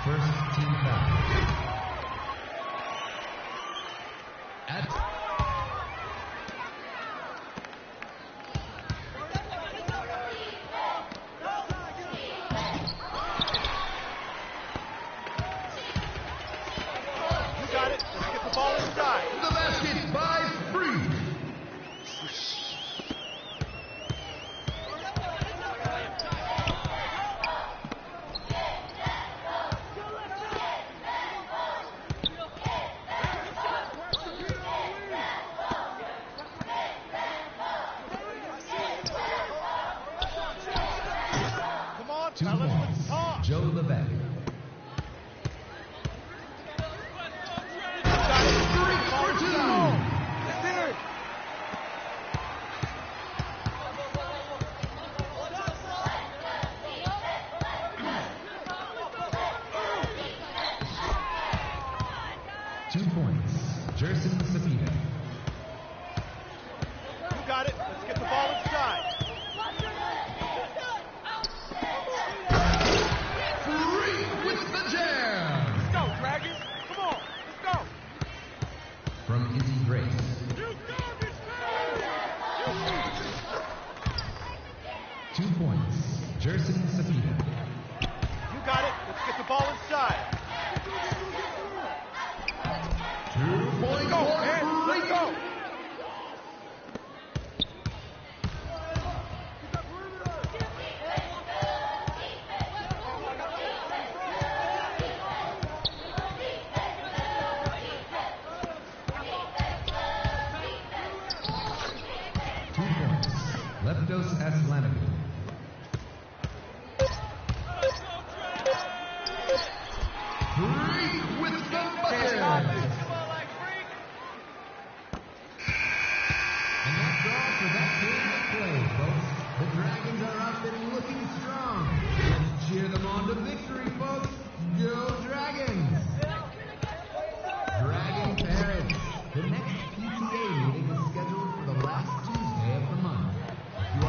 First team foul. At 2 points. Joe Levesque. 3 for 2. Jerson Cepeda. You got it. Let's get the ball inside. Free with the jam. Let's go, Dragons. Come on. Let's go. From Izzy Grace. 2 points. Jerson Cepeda. You got it. Let's get the ball inside. 2 points. Go, man. Let's go. Leptos Aslanagou. Freak with the bucket. And that's all for that period of play, folks. The Dragons are up and looking strong. Let's cheer them on to victory, folks. Go Dragons! Dragon parents, the next PTA meeting is scheduled for the last Tuesday of the month. You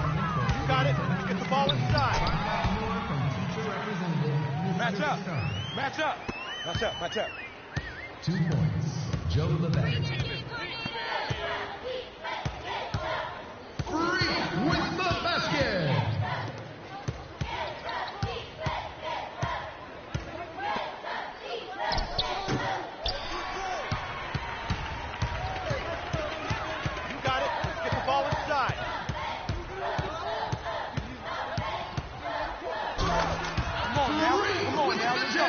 got it. Let's get the ball inside. Find out more from teacher representative Mr. Match up. Starr. Match up. Match up. Match up. 2 points. Joe Levesque. Free with the basket. You got it. Let's get the ball inside. Come on now. Come on now. Let's go.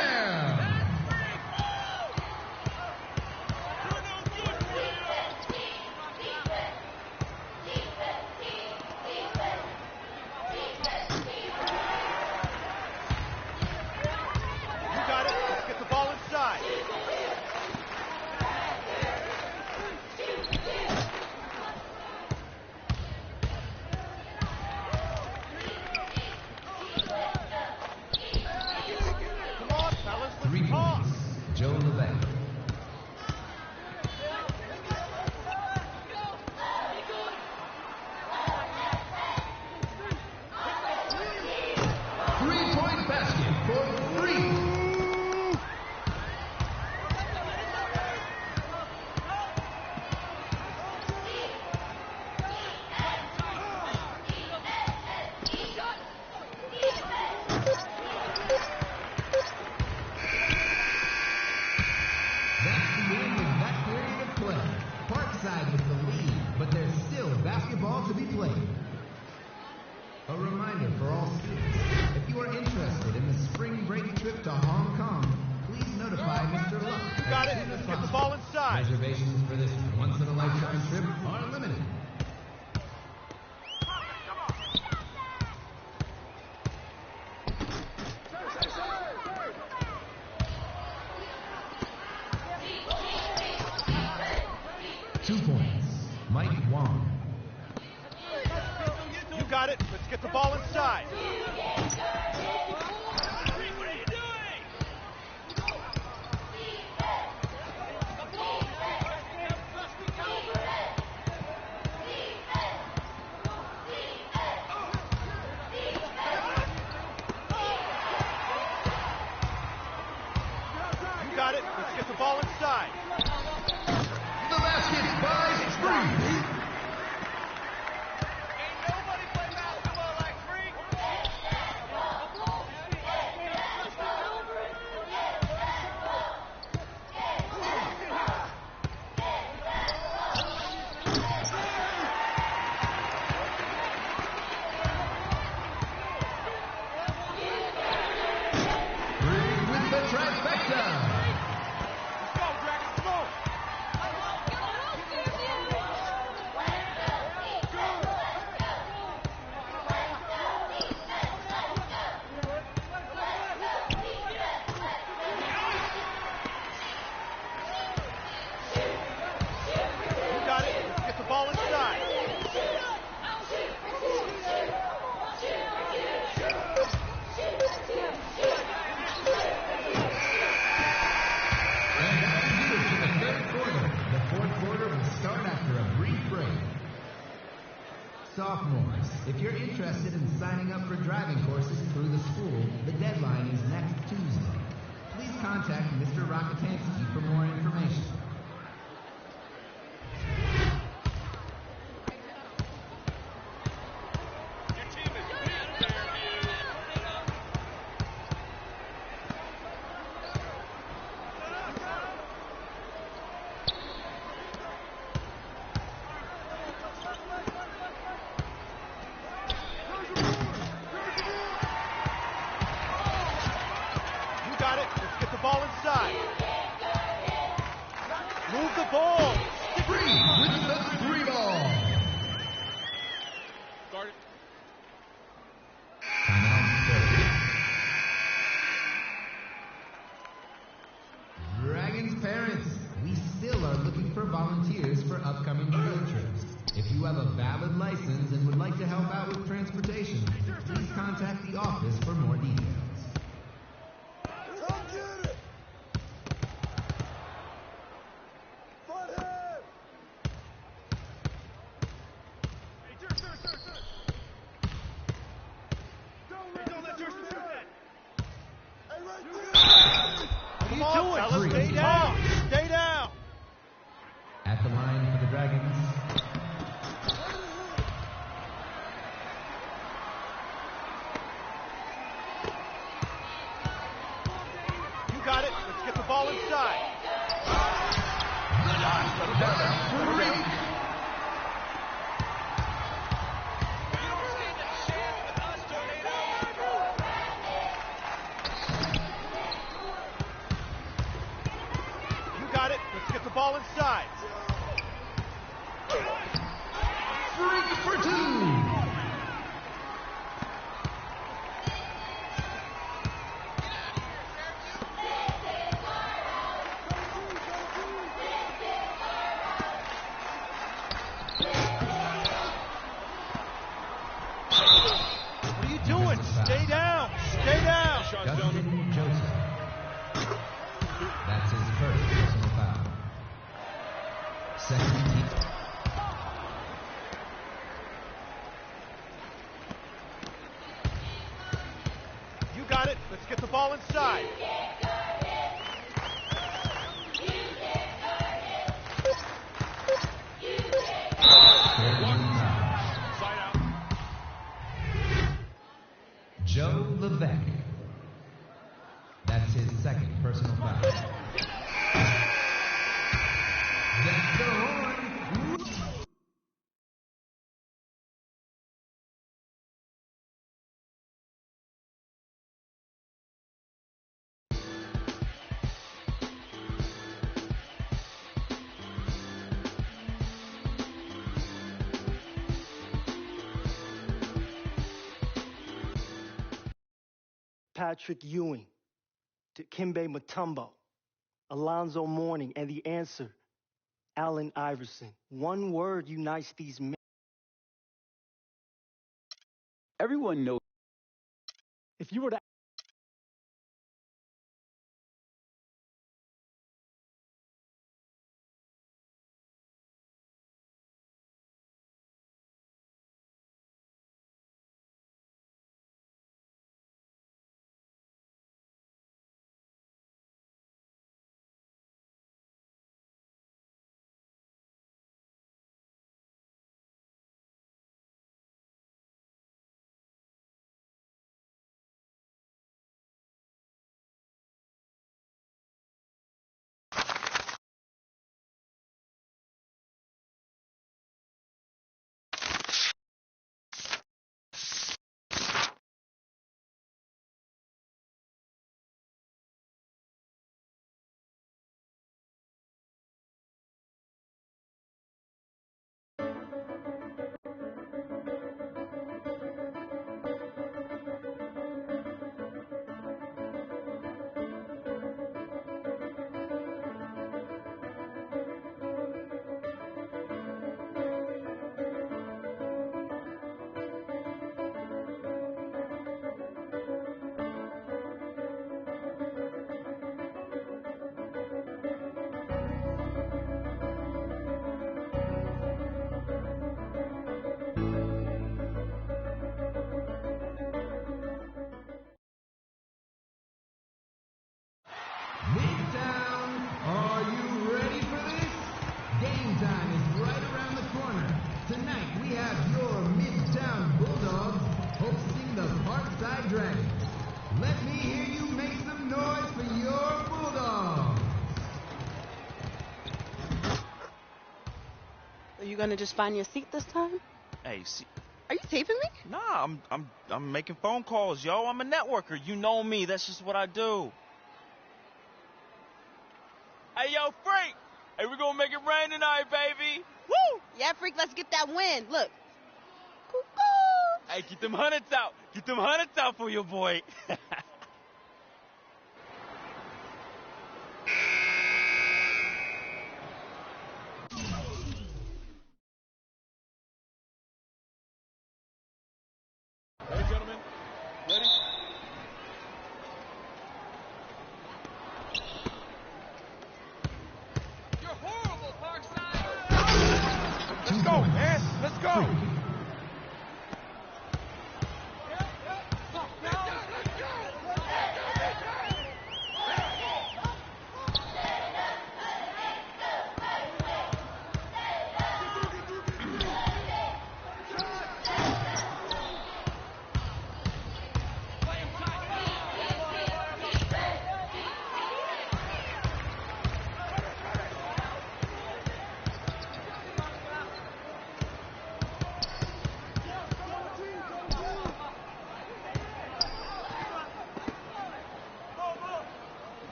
Joe Levesque. Three-point basket for three. With the lead, but there's still basketball to be played. A reminder for all students, if you are interested in the spring break trip to Hong Kong, please notify Mr. Luck. You got it. Let's get the ball inside. Reservations for this once-in-a-lifetime trip are limited. Mike Wong. You got it. Let's get the ball inside. got it. Let's get the ball inside. The basket by Spring. With the trifecta. Let's go, Dragons. Come on. You got it. Let's get the ball inside. And that is it for the third quarter. The fourth quarter will start after a brief break. Sophomores, if you're interested in signing up for driving courses through the school, the deadline is next Tuesday. Please contact Mr. Rockatansky for more information. You got it. Let's get the ball inside. Move the ball. Free with the three ball. Guard it. Timeout third. Dragons parents, we still are looking for volunteers for upcoming field trips. If you have a valid license and would like to help out with transportation, please contact the office for more details. Come on, fellas. Stay down. Stay down. At the line for the Dragons, You got it. Let's get the ball inside. You got it. Let's get the ball inside. Freak for two. What are you doing? Stay down. Stay down. Justin Joseph. That's his first personal foul. Second team. You got it. Let's get the ball inside. Third team foul. Side out. Joe Levesque. That's his second personal foul. That's the horn. Patrick Ewing, Dikembe Mutombo, Alonzo Mourning, and the answer, Allen Iverson. One word unites these men. Everyone knows. If you were to gonna just find your seat this time? Hey, see, Are you taping me? nah, I'm making phone calls, yo. I'm a networker. You know me. That's just what I do. Hey, yo, Freak. Hey, we gonna make it rain tonight, baby. Woo! Yeah, Freak, let's get that win. Look. Cuckoo! Hey, get them hundreds out. Get them hundreds out for your boy. Ready, gentlemen? Ready? You're horrible, Parkside. Let's go, man. Let's go.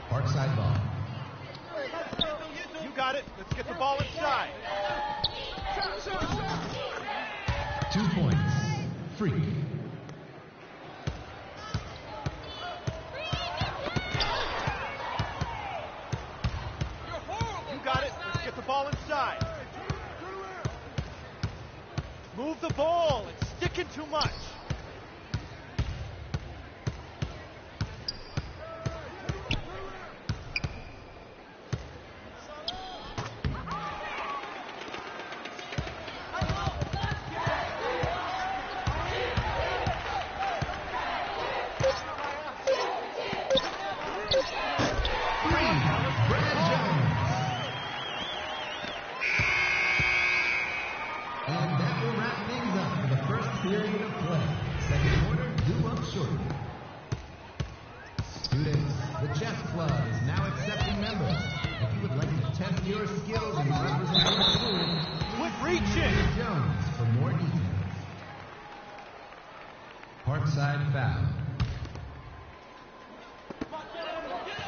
Parkside ball. You got it. Let's get the ball inside. 2 points. Freak. You got it. Let's get the ball inside. Move the ball. It's sticking too much. And that will wrap things up for the first period of play. Second quarter due up shortly. Students, the chess club is now accepting members. If you would like to test your skills and represent your school, Quit reaching. Jones for more details. Parkside foul.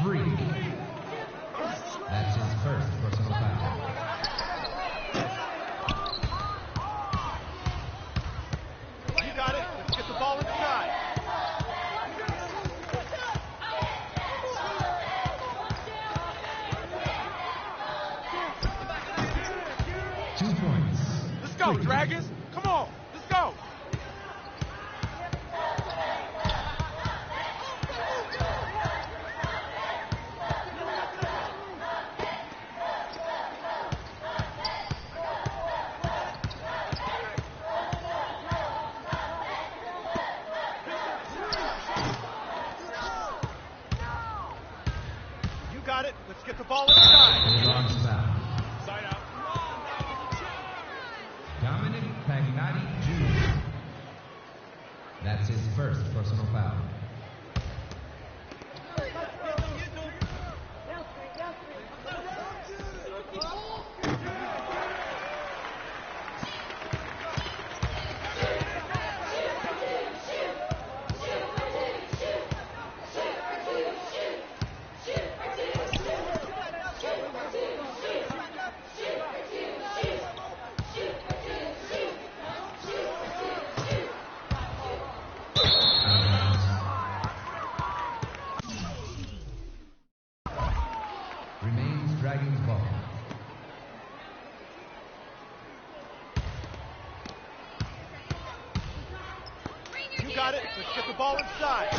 Freak. That's his first personal foul. You got it. Let's get the ball inside. Let's go, Dragons. Come on. Let's go. You got it. Let's get the ball inside. Bulldogs foul. Side out. Dominic Pagnotti Jr. That's his first personal foul. Remains Dragons ball. You got it. Let's get the ball inside.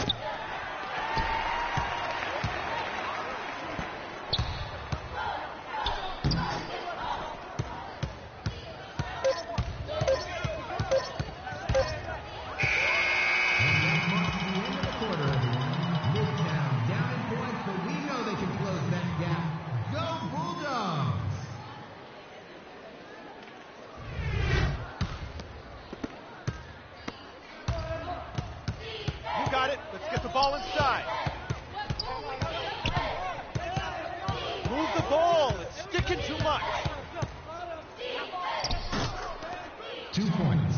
And that marks the end of the quarter, everyone. Midtown down in points, but we know they can close that gap. it. Let's get the ball inside. Move the ball. It's sticking too much. 2 points.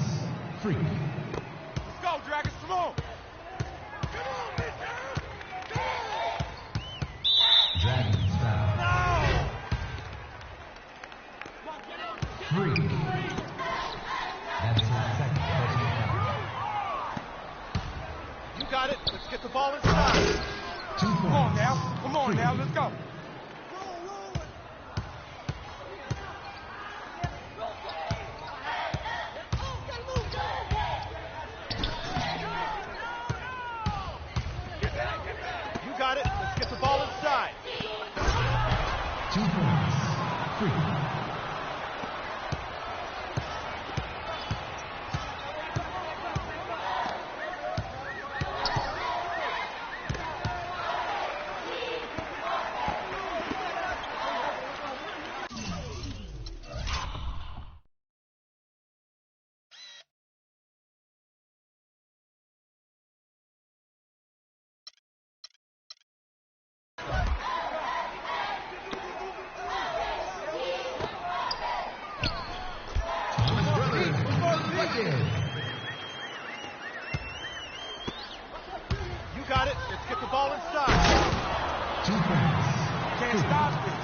Free. Let's go, Dragons. Come on. Dragons foul. No! Free. That's his second personal foul. You got it. Let's get the ball inside. 2 points. Come on now. Come on Free. now. Let's go. You got it. Let's get the ball inside. 2 points. Free. You got it. Let's get the ball inside. 2 points. Can't stop this.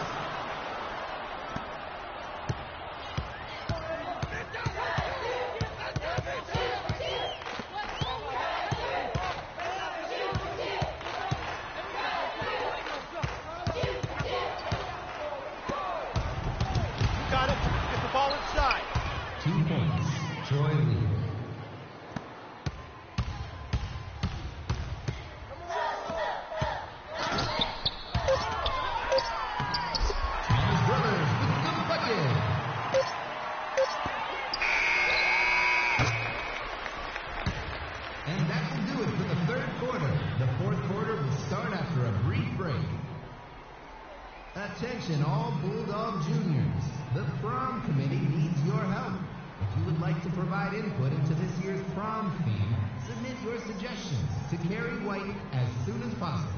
You got it. Let's get the ball inside. 2 points. Troy lead. Thomas Brothers with the bucket. And that will do it for the third quarter. The fourth quarter will start after a brief break. Attention all Bulldog Juniors. The prom committee needs your help. If you would like to provide input into this year's prom theme, submit your suggestions to Carrie White as soon as possible.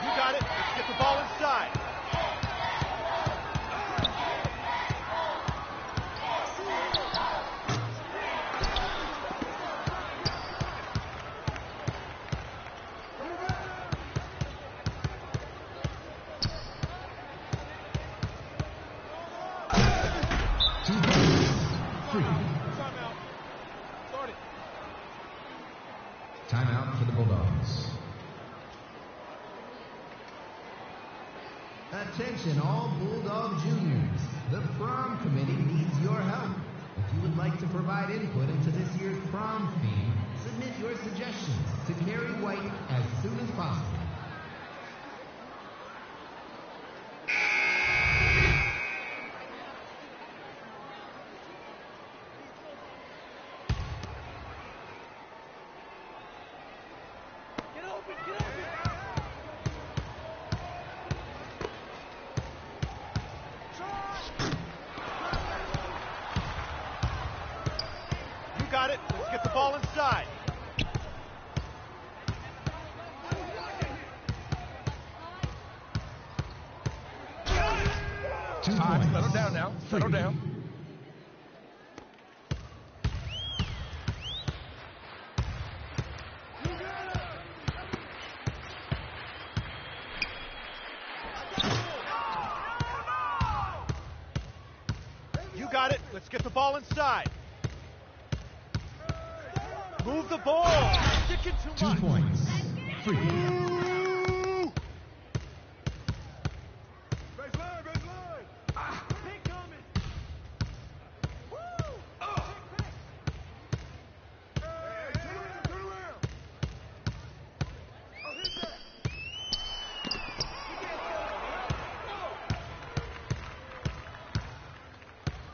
You got it. Let's get the ball inside. Timeout for the Bulldogs. Attention all Bulldog Juniors. The prom committee needs your help. If you would like to provide input into this year's prom theme, submit your suggestions to Carrie White as soon as possible. You got it. Let's get the ball inside. Two points. Settle down now. Settle down. You got it. Let's get the ball inside. Move the ball. Sticking too much. 2 points. Free.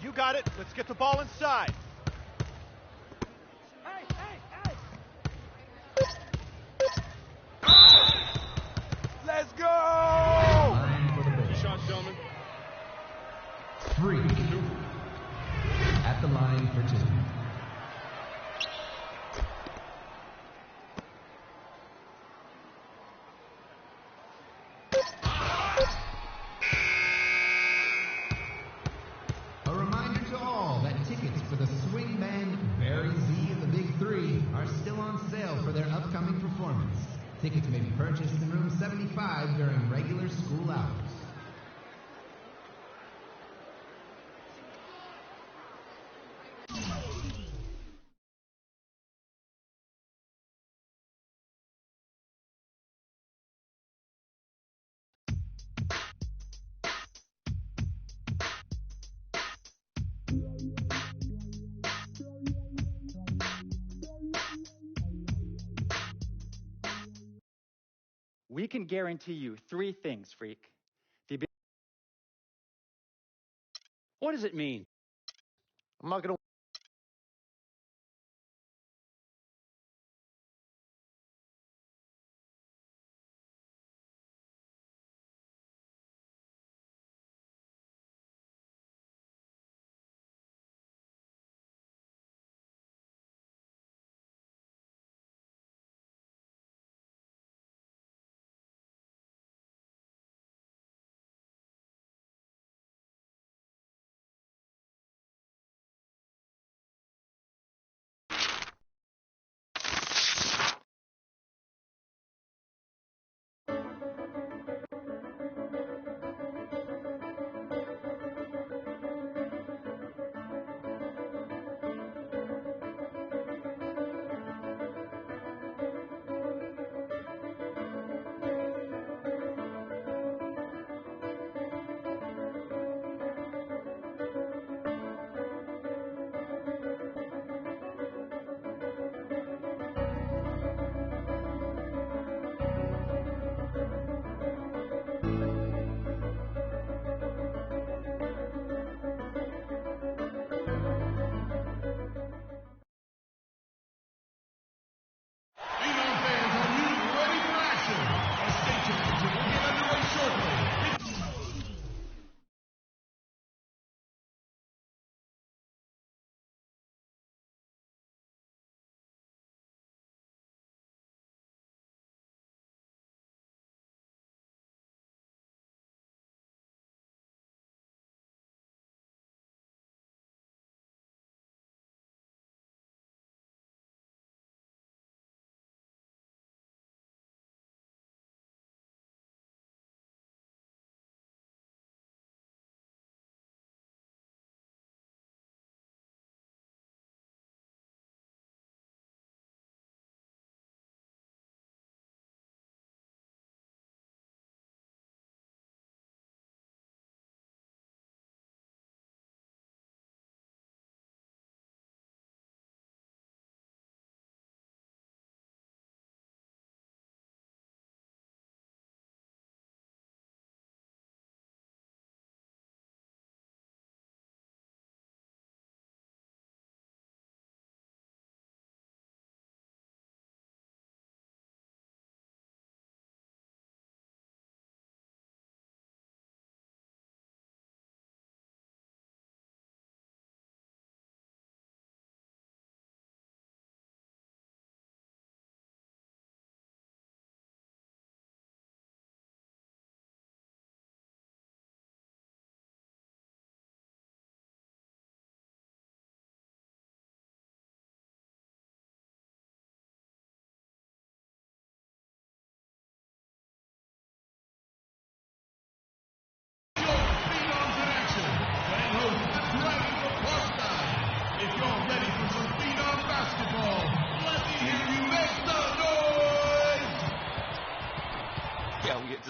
You got it. Let's get the ball inside. sale for their upcoming performance. Tickets may be purchased in room 75 during regular school hours. We can guarantee you 3 things, freak. What does it mean? I'm not going to.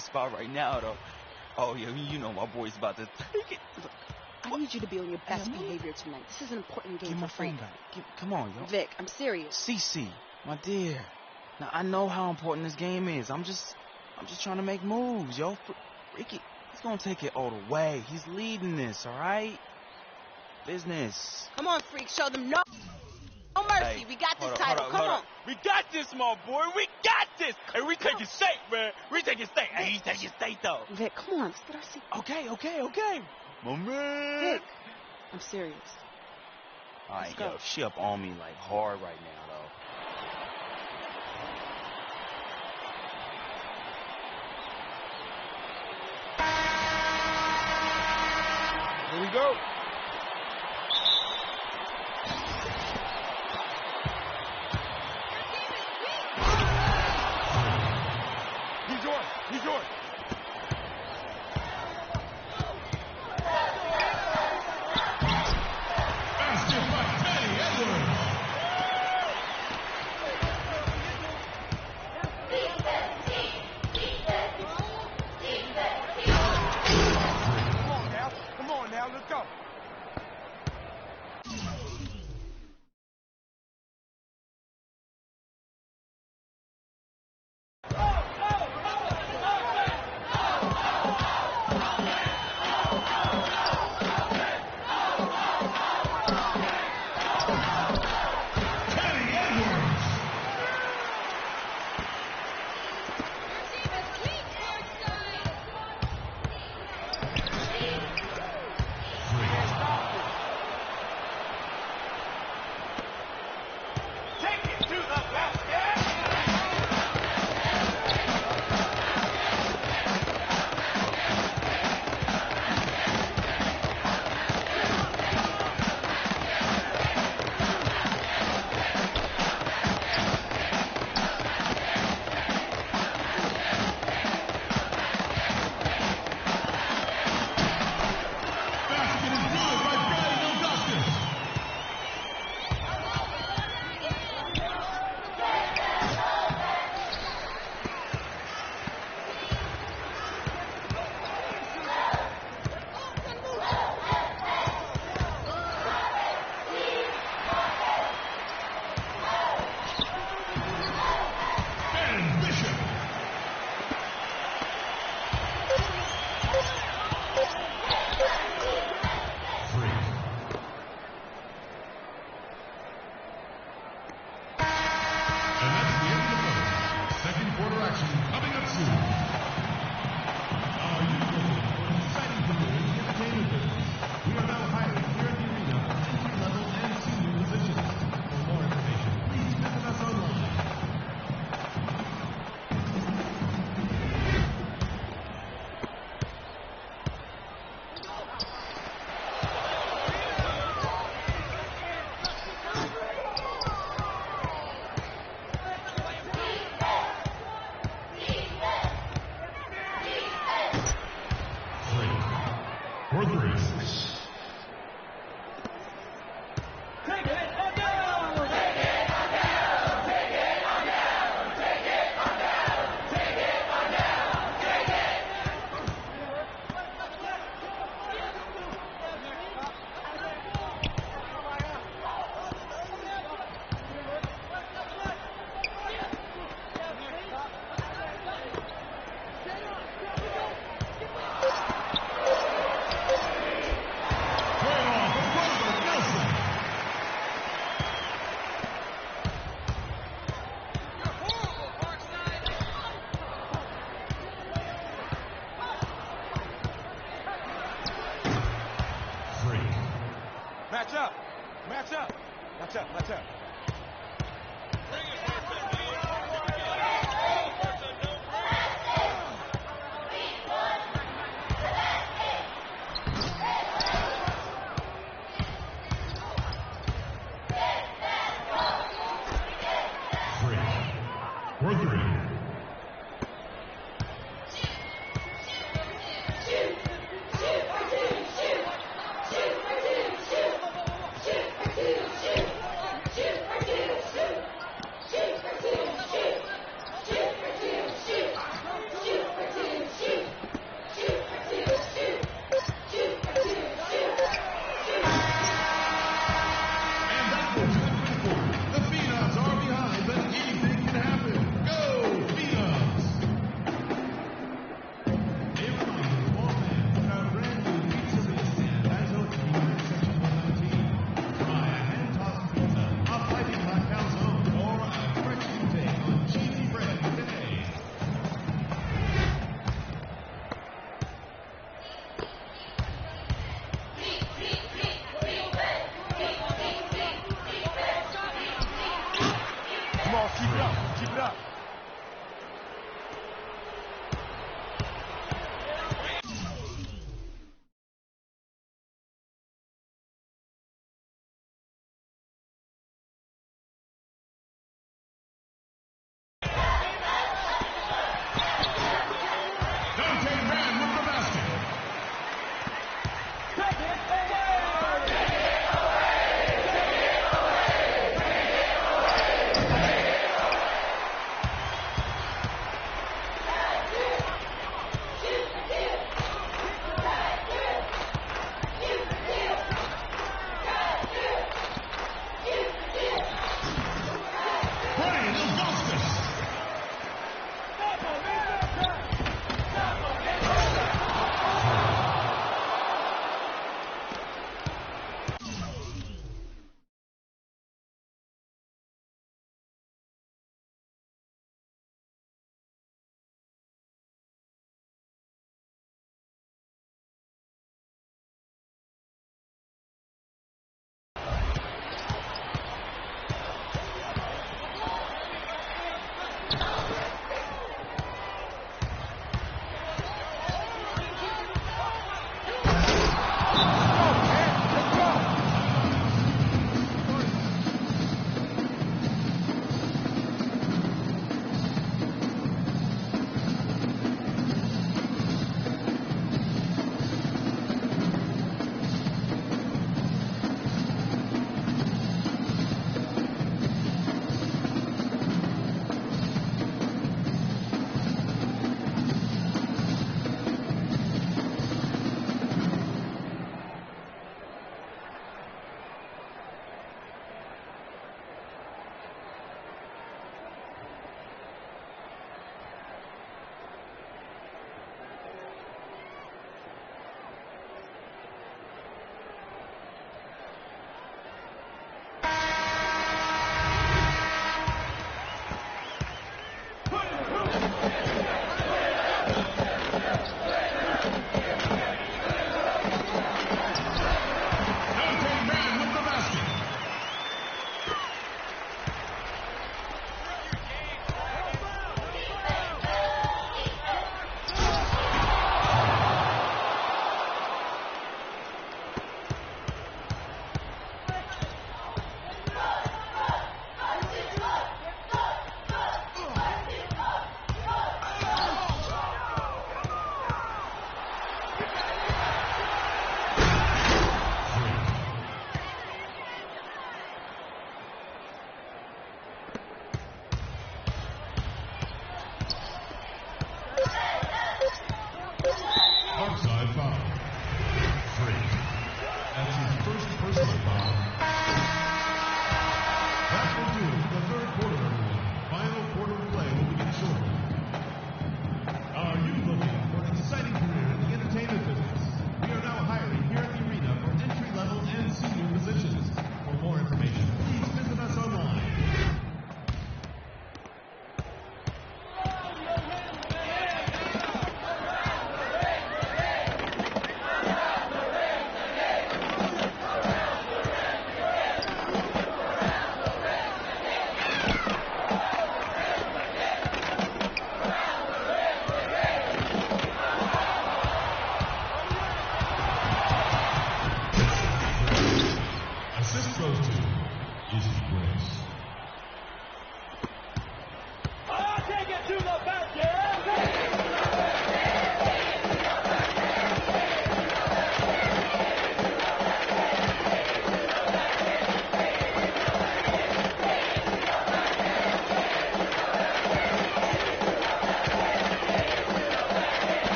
Spot right now, though. Oh, yeah, you know my boy's about to take it. I need you to be on your best behavior tonight. This is an important game Give for my Freak. phone back. Come on, yo. Vic, I'm serious. Cece, my dear. Now, I know how important this game is. I'm just trying to make moves, yo. Freaky, he's gonna take it all the way. He's leading this, all right? Business. Come on, Freak, show them no mercy. Hey, we got this hold title. up, Come hold on. up. We got this, my boy. We got this. Hey, we take it safe, man. We take it safe. Hey, you take it safe, though. Vic, come on. Let's get our seat. Okay. My man. Vic, I'm serious. All right, yo, she up on me like hard right now, though. Here we go. Watch out, watch out. For three. Come on, keep it up, keep it up.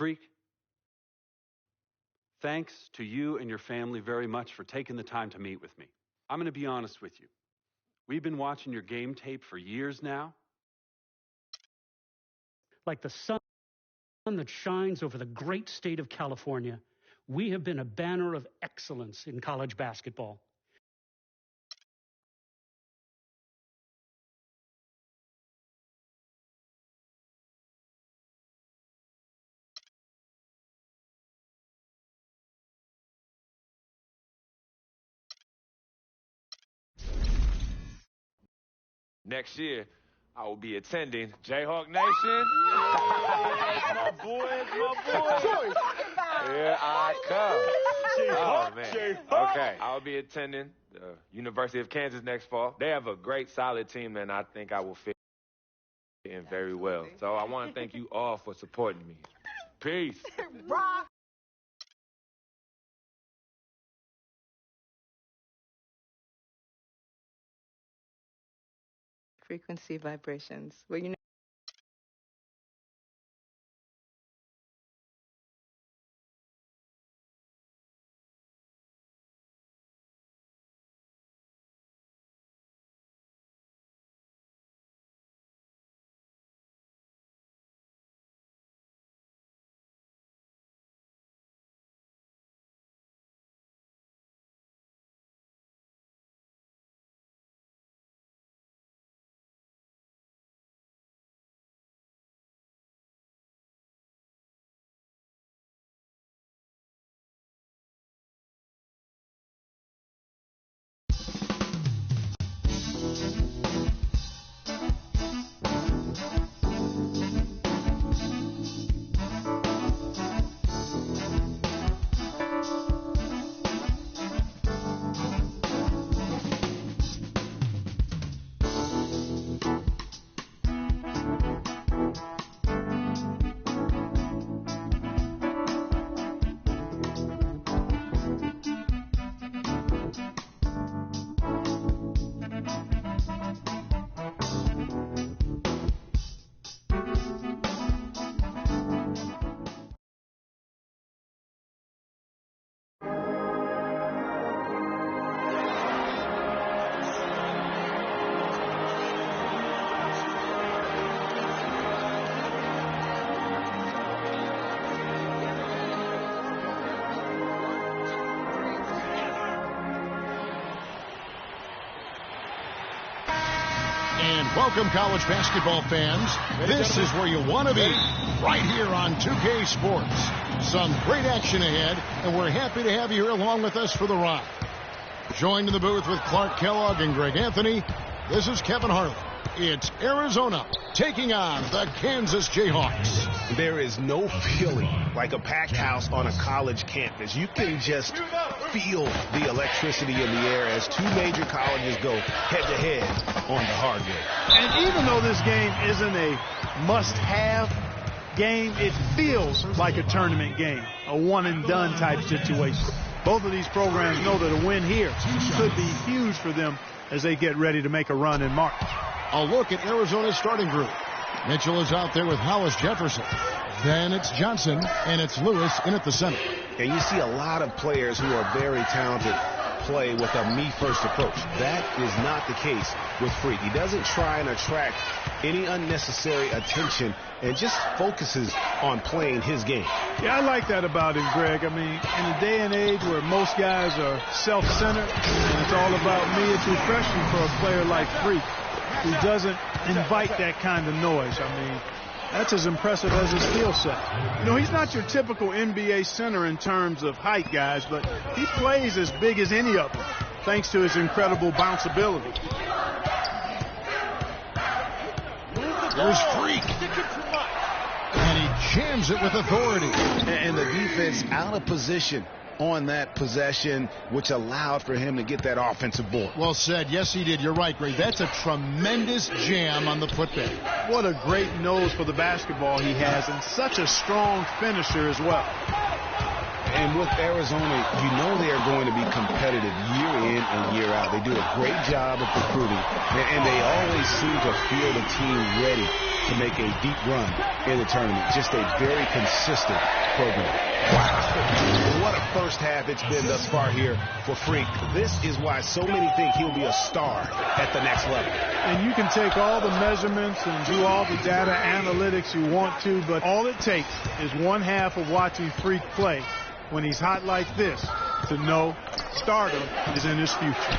Freak, thanks to you and your family very much for taking the time to meet with me. I'm going to be honest with you. We've been watching your game tape for years now. Like the sun that shines over the great state of California, we have been a banner of excellence in college basketball. Next year, I will be attending Jayhawk Nation. Yeah, my boys, my boys. Here I come. Jayhawk, Oh, man. Jayhawk. Okay, I'll be attending the University of Kansas next fall. They have a great, solid team, and I think I will fit in very well. So I want to thank you all for supporting me. Peace. Frequency vibrations. Well, you know. Welcome, college basketball fans. This is where you want to be, right here on 2K Sports. Some great action ahead, and we're happy to have you here along with us for the ride. Joined in the booth with Clark Kellogg and Greg Anthony, this is Kevin Harlan. It's Arizona taking on the Kansas Jayhawks. There is no feeling like a packed house on a college campus. You can just feel the electricity in the air as two major colleges go head-to-head on the hard way. And even though this game isn't a must-have game, it feels like a tournament game, a one-and-done type situation. Both of these programs know that a win here could be huge for them as they get ready to make a run in March. A look at Arizona's starting group. Mitchell is out there with Hollis Jefferson. Then it's Johnson, and it's Lewis in at the center. And you see a lot of players who are very talented play with a me-first approach. That is not the case with Freak. He doesn't try and attract any unnecessary attention and just focuses on playing his game. Yeah, I like that about him, Greg. I mean, in a day and age where most guys are self-centered and it's all about me, it's refreshing for a player like Freak, who doesn't invite that kind of noise. I mean, that's as impressive as his skill set. You know, he's not your typical NBA center in terms of height, guys, but he plays as big as any of them, thanks to his incredible bounceability. There's Freak. And he jams it with authority. And the defense out of position on that possession, which allowed for him to get that offensive board. Well said. Yes, he did. You're right, Greg. That's a tremendous jam on the putback. What a great nose for the basketball he has, and such a strong finisher as well. And with Arizona, you know they are going to be competitive year in and year out. They do a great job of recruiting, and they always seem to feel the team ready to make a deep run in the tournament. Just a very consistent program. Wow. What a first half it's been thus far here for Freak. This is why so many think he'll be a star at the next level. And you can take all the measurements and do all the data analytics you want to, but all it takes is one half of watching Freak play when he's hot like this to know stardom is in his future.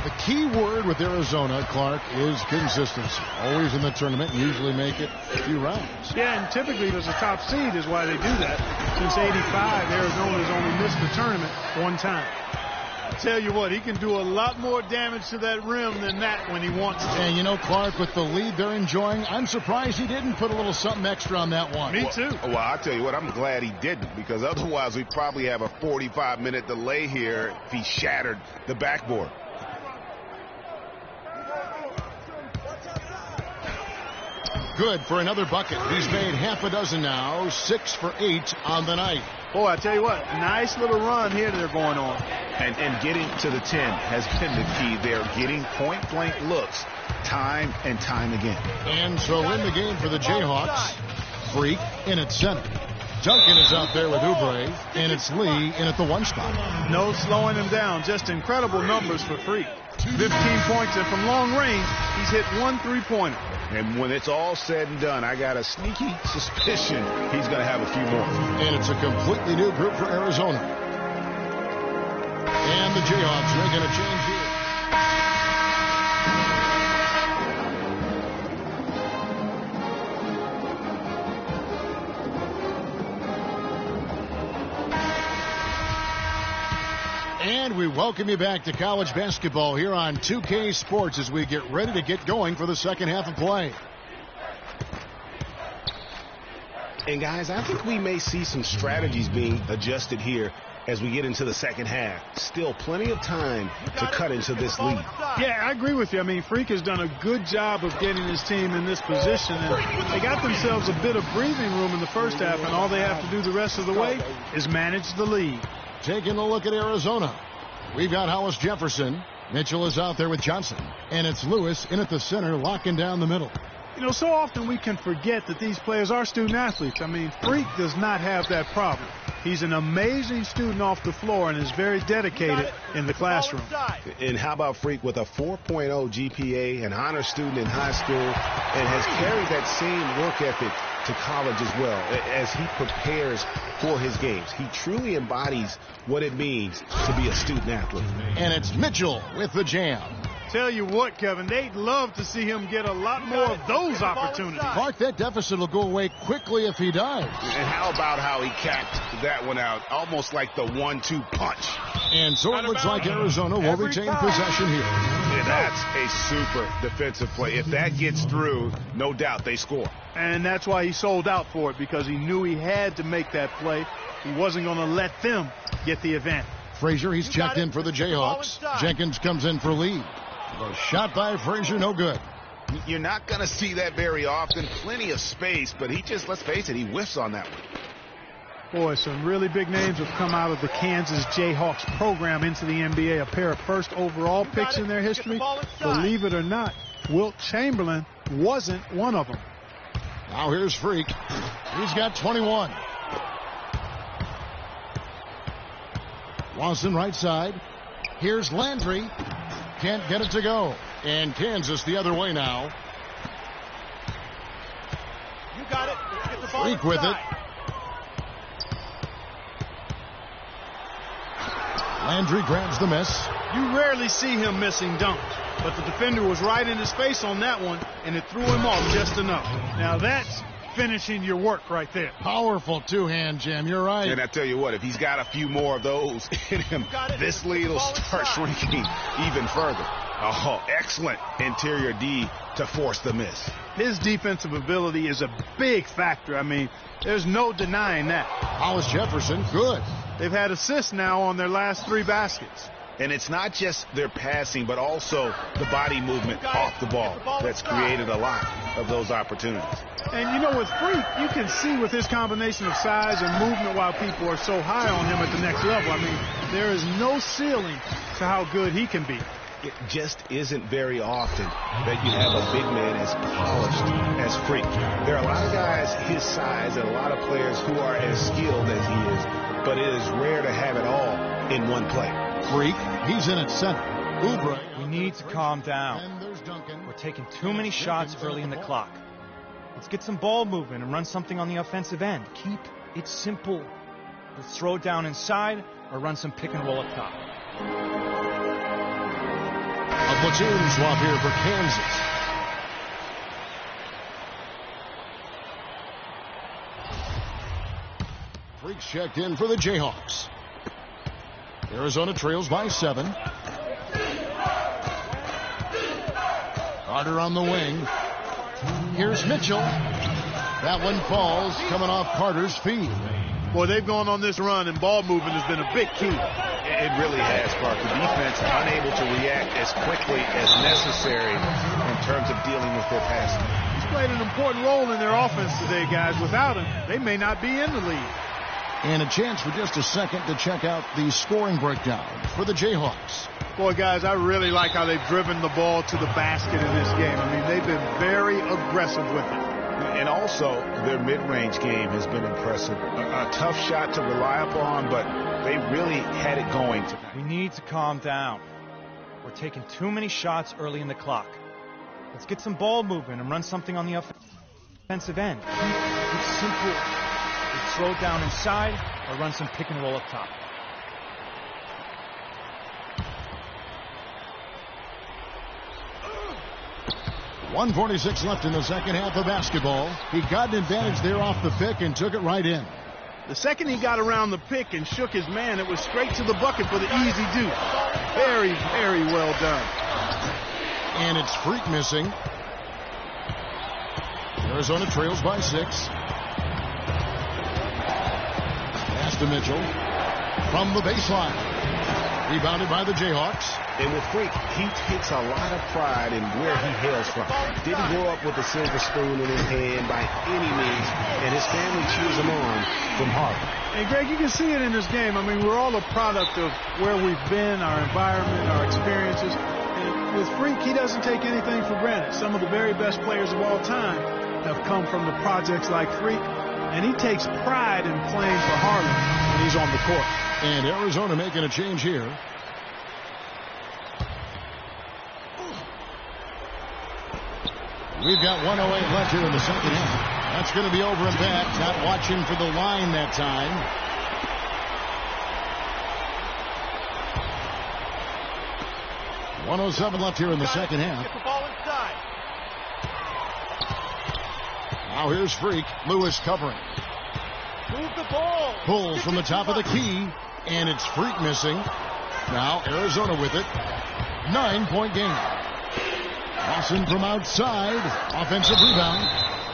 The key word with Arizona, Clark, is consistency. Always in the tournament, usually make it a few rounds. Yeah, and typically there's a top seed is why they do that. Since '85, Arizona's only missed the tournament one time. I tell you what, he can do a lot more damage to that rim than that when he wants to. And you know, Clark, with the lead they're enjoying, I'm surprised he didn't put a little something extra on that one. Me too. Well, I'll tell you what, I'm glad he didn't, because otherwise we'd probably have a 45-minute delay here if he shattered the backboard. Good for another bucket. He's made half a dozen now, 6 for 8 on the night. Boy, I tell you what, nice little run here they're going on. And getting to the 10 has been the key. They're getting point-blank looks time and time again. And so in the game for the Jayhawks, Freak in at center. Duncan is out there with Oubre, and it's Lee in at the 1 spot. No slowing him down. Just incredible numbers for Freak. 15 points, and from long range, he's hit 1 3-pointer. And when it's all said and done, I got a sneaky suspicion he's going to have a few more. And it's a completely new group for Arizona. And the Jayhawks making a change here. And we welcome you back to college basketball here on 2K Sports as we get ready to get going for the second half of play. And guys, I think we may see some strategies being adjusted here as we get into the second half. Still plenty of time to cut into this lead. Yeah, I agree with you. I mean, Freak has done a good job of getting his team in this position, and they got themselves a bit of breathing room in the first half, and all they have to do the rest of the way is manage the lead. Taking a look at Arizona. We've got Hollis Jefferson. Mitchell is out there with Johnson. And it's Lewis in at the center, locking down the middle. You know, so often we can forget that these players are student athletes. I mean, Freak does not have that problem. He's an amazing student off the floor and is very dedicated in the classroom. And how about Freak with a 4.0 GPA, an honor student in high school, and has carried that same work ethic to college as well as he prepares for his games. He truly embodies what it means to be a student athlete. And it's Mitchell with the jam. Tell you what, Kevin, they'd love to see him get a lot more of those opportunities. Mark, that deficit will go away quickly if he does. And how about how he capped that one out, almost like the 1-2 punch. And so it looks like Arizona will retain possession here. Yeah, that's a super defensive play. If that gets through, no doubt they score. And that's why he sold out for it, because he knew he had to make that play. He wasn't going to let them get the advantage. Frazier, he's checked in for the Jayhawks. Jenkins comes in for Lee. A shot by Frazier, no good. You're not going to see that very often. Plenty of space, but he just, let's face it, he whiffs on that one. Boy, some really big names have come out of the Kansas Jayhawks program into the NBA. A pair of first overall picks in their history. Believe it or not, Wilt Chamberlain wasn't one of them. Now here's Freak. He's got 21. Lawson right side. Here's Landry. Can't get it to go. And Kansas the other way now. You got it. Get the ball Freak with it. Landry grabs the miss. You rarely see him missing dunks, but the defender was right in his face on that one, and it threw him off just enough. Now that's finishing your work right there. Powerful two-hand jam. You're right. And I tell you what, if he's got a few more of those in him, this lead will start shrinking even further. Oh, excellent interior D to force the miss. His defensive ability is a big factor. I mean, there's no denying that. Hollis Jefferson, good. They've had assists now on their last 3 baskets. And it's not just their passing, but also the body movement off the ball that's created a lot of those opportunities. And, you know, with Freak, you can see with his combination of size and movement while people are so high on him at the next level. I mean, there is no ceiling to how good he can be. It just isn't very often that you have a big man as polished as Freak. There are a lot of guys his size and a lot of players who are as skilled as he is, but it is rare to have it all in one play. Freak, he's in at center. Oubre. We need to calm down. We're taking too many shots early in the clock. Let's get some ball movement and run something on the offensive end. Keep it simple. Let's throw it down inside or run some pick and roll up top. A platoon swap here for Kansas. Freaks checked in for the Jayhawks. Arizona trails by 7. Carter on the wing. Here's Mitchell. That one falls, coming off Carter's feet. Boy, they've gone on this run, and ball movement has been a big key. It really has, Park. The defense unable to react as quickly as necessary in terms of dealing with their passing. He's played an important role in their offense today, guys. Without him, they may not be in the lead. And a chance for just a second to check out the scoring breakdown for the Jayhawks. Boy, guys, I really like how they've driven the ball to the basket in this game. I mean, they've been very aggressive with it. And also, their mid-range game has been impressive. A tough shot to rely upon, but they really had it going tonight. We need to calm down. We're taking too many shots early in the clock. Let's get some ball movement and run something on the offensive end. Keep it simple. Let's throw it down inside or run some pick and roll up top. .146 left in the second half of basketball. He got an advantage there off the pick and took it right in. The second he got around the pick and shook his man, it was straight to the bucket for the easy deuce. Very, very well done. And it's Freak missing. Arizona trails by 6. Pass to Mitchell from the baseline. Rebounded by the Jayhawks. And with Freak, he takes a lot of pride in where he hails from. Didn't grow up with a silver spoon in his hand by any means, and his family cheers him on from Harvard. And Greg, you can see it in this game. I mean, we're all a product of where we've been, our environment, our experiences. And with Freak, he doesn't take anything for granted. Some of the very best players of all time have come from the projects like Freak, and he takes pride in playing for Harlem when he's on the court. And Arizona making a change here. We've got 1:08 left here in the second half. That's going to be over and back. Not watching for the line that time. .107 left here in the second half. Get the ball inside. Now here's Freak. Lewis covering. Move the ball. Pulls from the top of the key. And it's Freak missing. Now Arizona with it. 9-point game. Lawson from outside. Offensive rebound.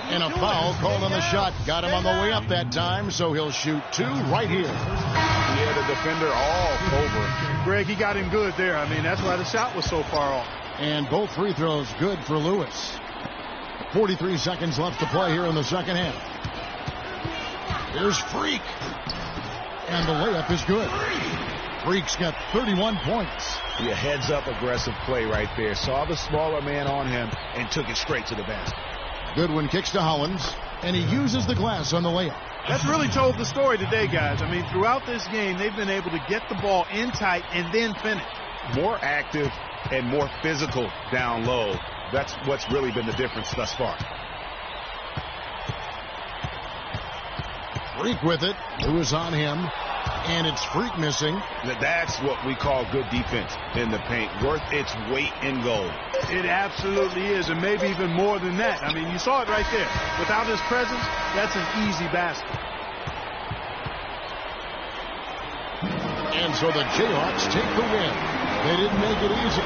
And a foul called on the shot. Got him on the way up that time, so he'll shoot 2 right here. Yeah, the defender all over. Greg, he got him good there. I mean, that's why the shot was so far off. And both free throws good for Lewis. 43 seconds left to play here in the second half. Here's Freak. And the layup is good. Freak's got 31 points. Yeah, heads-up aggressive play right there. Saw the smaller man on him and took it straight to the basket. Goodwin kicks to Hollins, and he uses the glass on the layup. That's really told the story today, guys. I mean, throughout this game, they've been able to get the ball in tight and then finish. More active and more physical down low. That's what's really been the difference thus far. Freak with it. Lewis on him. And it's Freak missing. That's what we call good defense in the paint. Worth its weight in gold. It absolutely is, and maybe even more than that. I mean, you saw it right there. Without his presence, that's an easy basket. And so the Jayhawks take the win. They didn't make it easy.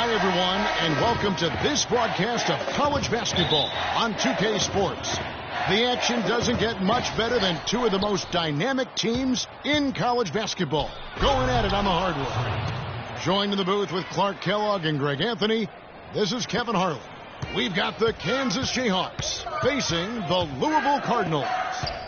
Hi, everyone, and welcome to this broadcast of college basketball on 2K Sports. The action doesn't get much better than two of the most dynamic teams in college basketball going at it on the hardwood. Joined in the booth with Clark Kellogg and Greg Anthony, this is Kevin Harlan. We've got the Kansas Jayhawks facing the Louisville Cardinals.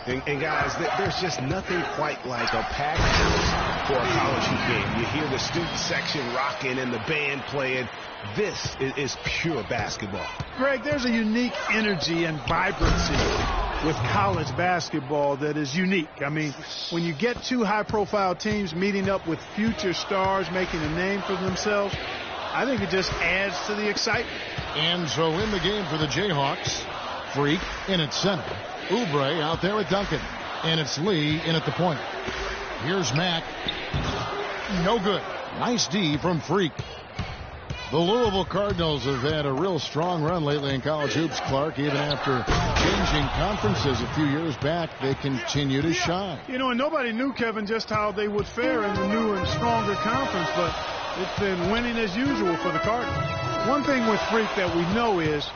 And guys, there's just nothing quite like a packed house for a college hoop game. You hear the student section rocking and the band playing. This is pure basketball. Greg, there's a unique energy and vibrancy with college basketball that is unique. I mean, when you get two high-profile teams meeting up with future stars making a name for themselves, I think it just adds to the excitement. And so in the game for the Jayhawks, Freak in at center. Oubre out there with Duncan. And it's Lee in at the point. Here's Mack. No good. Nice D from Freak. The Louisville Cardinals have had a real strong run lately in college hoops, Clark. Even after changing conferences a few years back, they continue to shine. You know, and nobody knew, Kevin, just how they would fare in the new and stronger conference, but it's been winning as usual for the Cardinals. One thing with Freak that we know is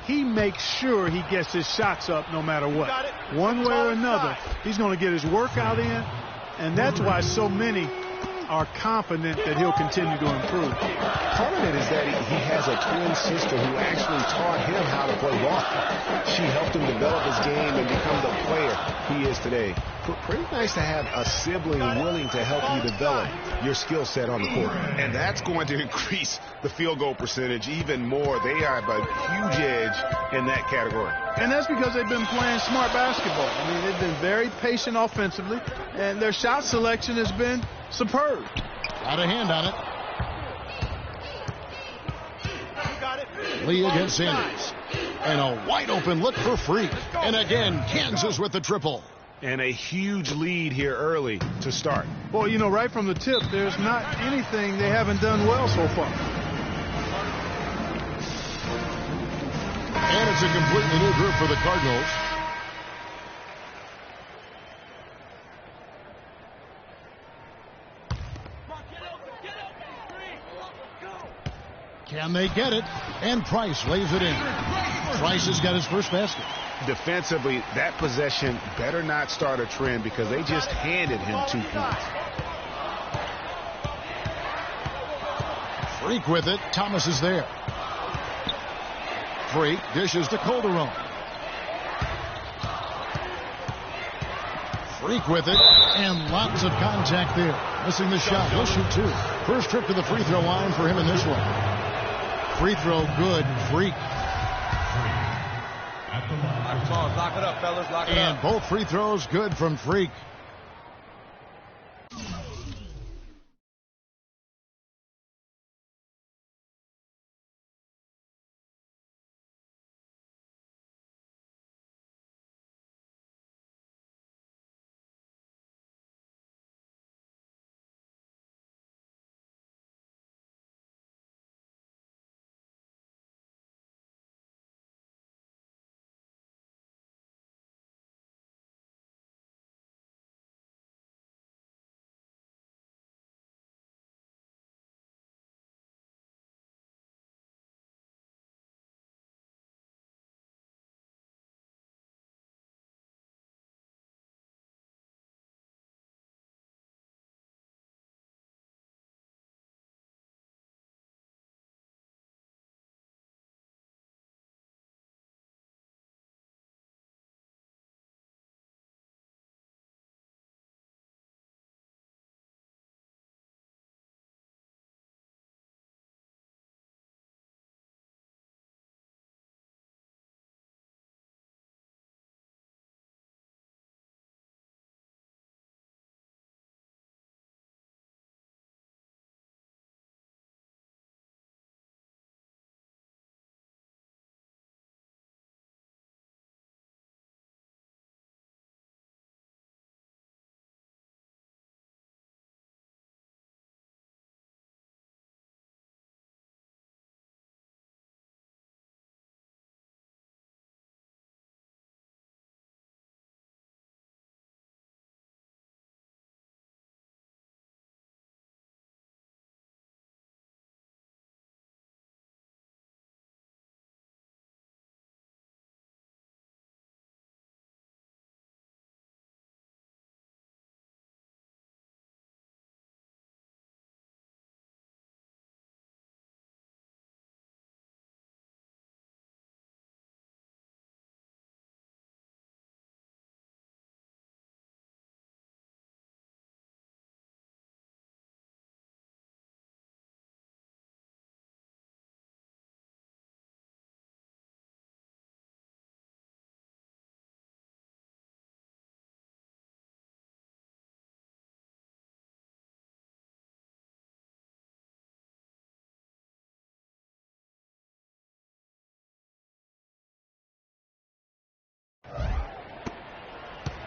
he makes sure he gets his shots up no matter what. One way or another, he's going to get his workout in, and that's why so many are confident that he'll continue to improve. Part of it is that he has a twin sister who actually taught him how to play ball. She helped him develop his game and become the player he is today. Pretty nice to have a sibling willing to help you develop your skill set on the court. And that's going to increase the field goal percentage even more. They have a huge edge in that category. And that's because they've been playing smart basketball. I mean, they've been very patient offensively, and their shot selection has been superb. Got a hand on it. Lee against Sanders. And a wide open look for Freak. And again, Kansas with the triple. And a huge lead here early to start. Well, you know, right from the tip, there's not anything they haven't done well so far. And it's a completely new group for the Cardinals. Can they get it? And Price lays it in. Price has got his first basket. Defensively, that possession better not start a trend because they just handed him 2 points. Freak with it. Thomas is there. Freak dishes to Calderon. Freak with it, and lots of contact there. Missing the shot. He'll shoot 2. First trip to the free throw line for him in this one. Free throw good. Freak. Lock it up, fellas. Lock it up. And both free throws good from Freak.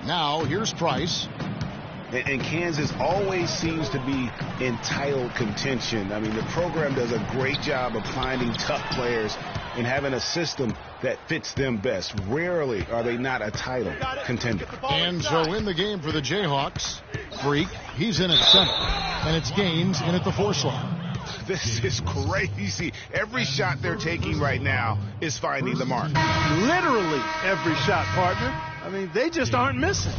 Now, here's Price. And Kansas always seems to be in title contention. I mean, the program does a great job of finding tough players and having a system that fits them best. Rarely are they not a title contender. And so in the game for the Jayhawks, Freak, he's in at center. And it's Gaines in at the 4 slot. This is crazy. Every shot they're taking right now is finding the mark. Literally every shot, partner. I mean, they just aren't missing.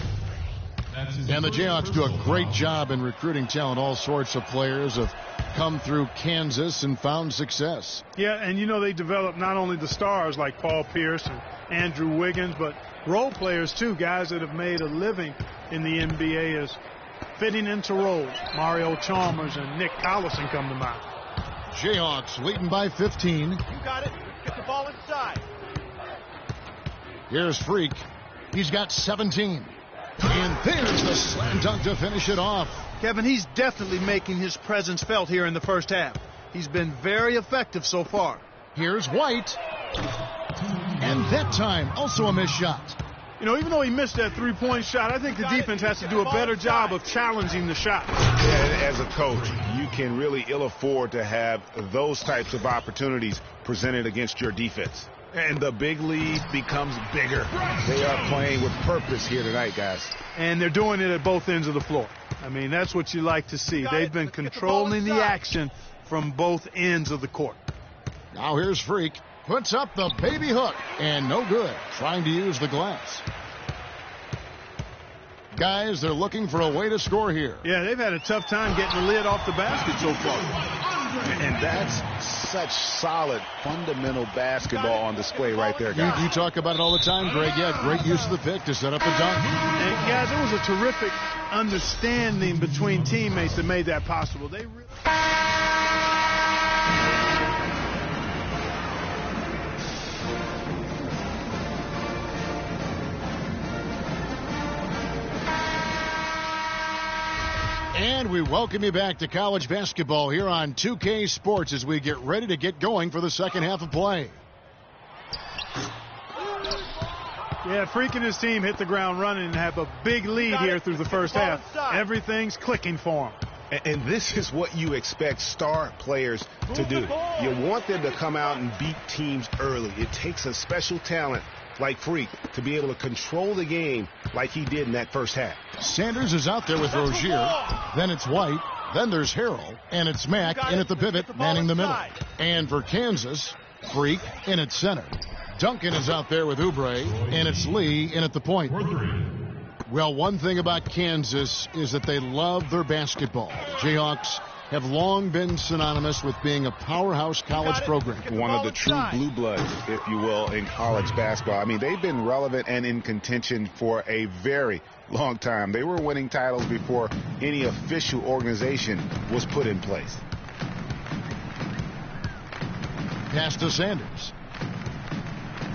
And the Jayhawks do a great job in recruiting talent. All sorts of players have come through Kansas and found success. Yeah, and you know they develop not only the stars like Paul Pierce and Andrew Wiggins, but role players too, guys that have made a living in the NBA as fitting into roles. Mario Chalmers and Nick Collison come to mind. Jayhawks leading by 15. You got it. Get the ball inside. Here's Freak. He's got 17. And there's the slam dunk to finish it off. Kevin, he's definitely making his presence felt here in the first half. He's been very effective so far. Here's White. And that time, also a missed shot. You know, even though he missed that three-point shot, I think the defense has to do a better job of challenging the shot. Yeah, as a coach, you can really ill afford to have those types of opportunities presented against your defense. And the big lead becomes bigger. They are playing with purpose here tonight, guys. And they're doing it at both ends of the floor. I mean, that's what you like to see. They've been controlling the action from both ends of the court. Now here's Freak. Puts up the baby hook. And no good. Trying to use the glass. Guys, they're looking for a way to score here. Yeah, they've had a tough time getting the lid off the basket so far. And that's such solid, fundamental basketball on display right there, guys. You talk about it all the time, Greg. Yeah, great use of the pick to set up a dunk. And guys, it was a terrific understanding between teammates that made that possible. They really... And we welcome you back to college basketball here on 2K Sports as we get ready to get going for the second half of play. Yeah, Freak and his team hit the ground running and have a big lead here through the first half. Everything's clicking for them. And this is what you expect star players to do. You want them to come out and beat teams early. It takes a special talent like Freak to be able to control the game like he did in that first half. Sanders is out there with Rozier. Then it's White. Then there's Harrell. And it's Mack in at the pivot, manning the middle. And for Kansas, Freak in at center. Duncan is out there with Oubre. And it's Lee in at the point. Well, one thing about Kansas is that they love their basketball. Jayhawks have long been synonymous with being a powerhouse college program. One of the true blue bloods, if you will, in college basketball. I mean, they've been relevant and in contention for a very long time. They were winning titles before any official organization was put in place. Pass to Sanders.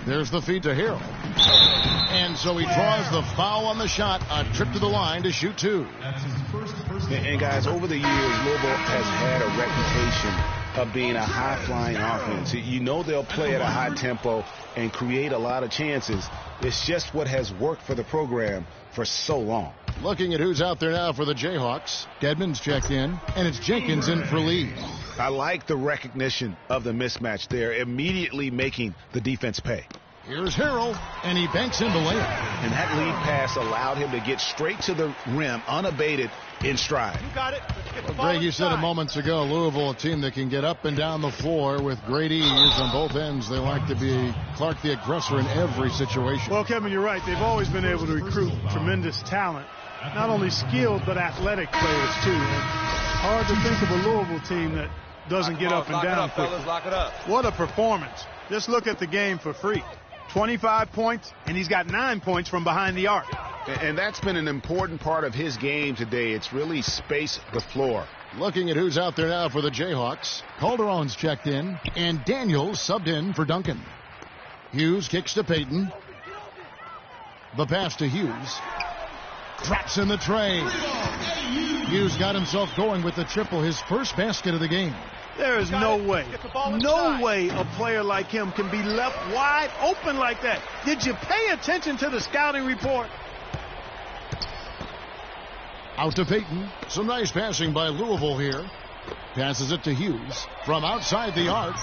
There's the feed to Harrell. And so he draws the foul on the shot, a trip to the line to shoot two. And guys, over the years, Louisville has had a reputation of being a high-flying offense. You know they'll play at a high tempo and create a lot of chances. It's just what has worked for the program for so long. Looking at who's out there now for the Jayhawks. Dedmon's checked in, and it's Jenkins in for Lee. I like the recognition of the mismatch there, immediately making the defense pay. Here's Harrell, and he banks in the layup. And that lead pass allowed him to get straight to the rim, unabated, in stride. You got it. Well, Greg, you said it moments ago, Louisville, a team that can get up and down the floor with great ease on both ends. They like to be Clark the aggressor in every situation. Well, Kevin, you're right. They've always been able to recruit tremendous talent. Not only skilled, but athletic players, too. And hard to think of a Louisville team that doesn't get up and down quickly. Lock it up. What a performance. Just look at the game for Freak. 25 points, and he's got 9 points from behind the arc. And that's been an important part of his game today. It's really spaced the floor. Looking at who's out there now for the Jayhawks. Calderon's checked in, and Daniels subbed in for Duncan. Hughes kicks to Payton. The pass to Hughes. Drops in the tray. Hughes got himself going with the triple, his first basket of the game. There is no way a player like him can be left wide open like that. Did you pay attention to the scouting report? Out to Peyton. Some nice passing by Louisville here. Passes it to Hughes from outside the arc.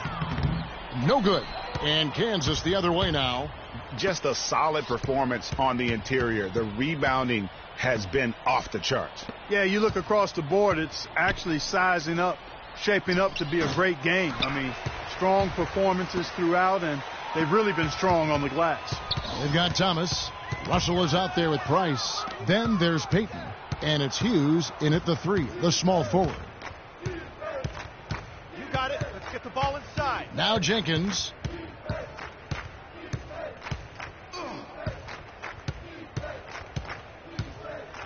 No good. And Kansas the other way now. Just a solid performance on the interior. The rebounding has been off the charts. Yeah, you look across the board, it's actually sizing up, shaping up to be a great game. I mean, strong performances throughout, and they've really been strong on the glass. They've got Thomas. Russell is out there with Price. Then there's Peyton. And it's Hughes in at the 3, the small forward. You got it. Let's get the ball inside. Now Jenkins.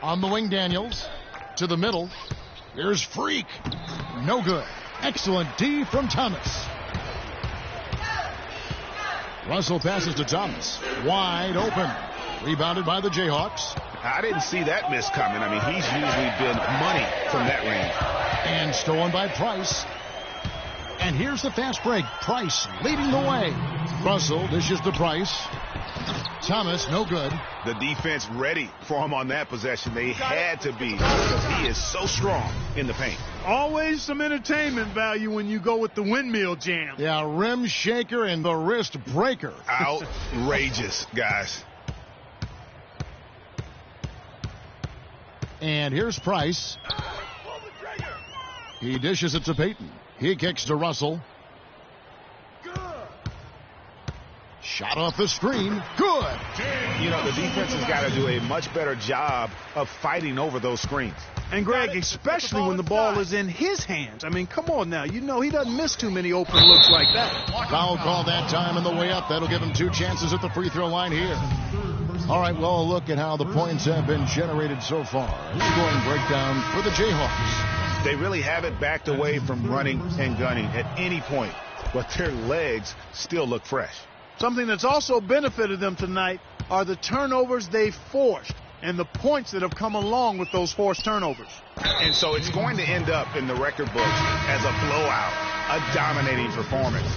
On the wing, Daniels. To the middle. Here's Freak. No good. Excellent D from Thomas. Russell passes to Thomas. Wide open. Rebounded by the Jayhawks. I didn't see that miss coming. I mean, he's usually been money from that range. And stolen by Price. And here's the fast break. Price leading the way. Russell dishes to Price. Thomas, no good. The defense ready for him on that possession. They had to be because he is so strong in the paint. Always some entertainment value when you go with the windmill jam. Yeah, rim shaker and the wrist breaker. Outrageous, guys. And here's Price. He dishes it to Peyton. He kicks to Russell. Shot off the screen. Good. You know, the defense has got to do a much better job of fighting over those screens. And, Greg, especially when the ball is in his hands. I mean, come on now. You know he doesn't miss too many open looks like that. Foul call that time on the way up. That'll give him 2 chances at the free throw line here. All right, well, a look at how the points have been generated so far. Scoring breakdown for the Jayhawks. They really haven't backed away from running and gunning at any point, but their legs still look fresh. Something that's also benefited them tonight are the turnovers they've forced and the points that have come along with those forced turnovers. And so it's going to end up in the record books as a blowout, a dominating performance.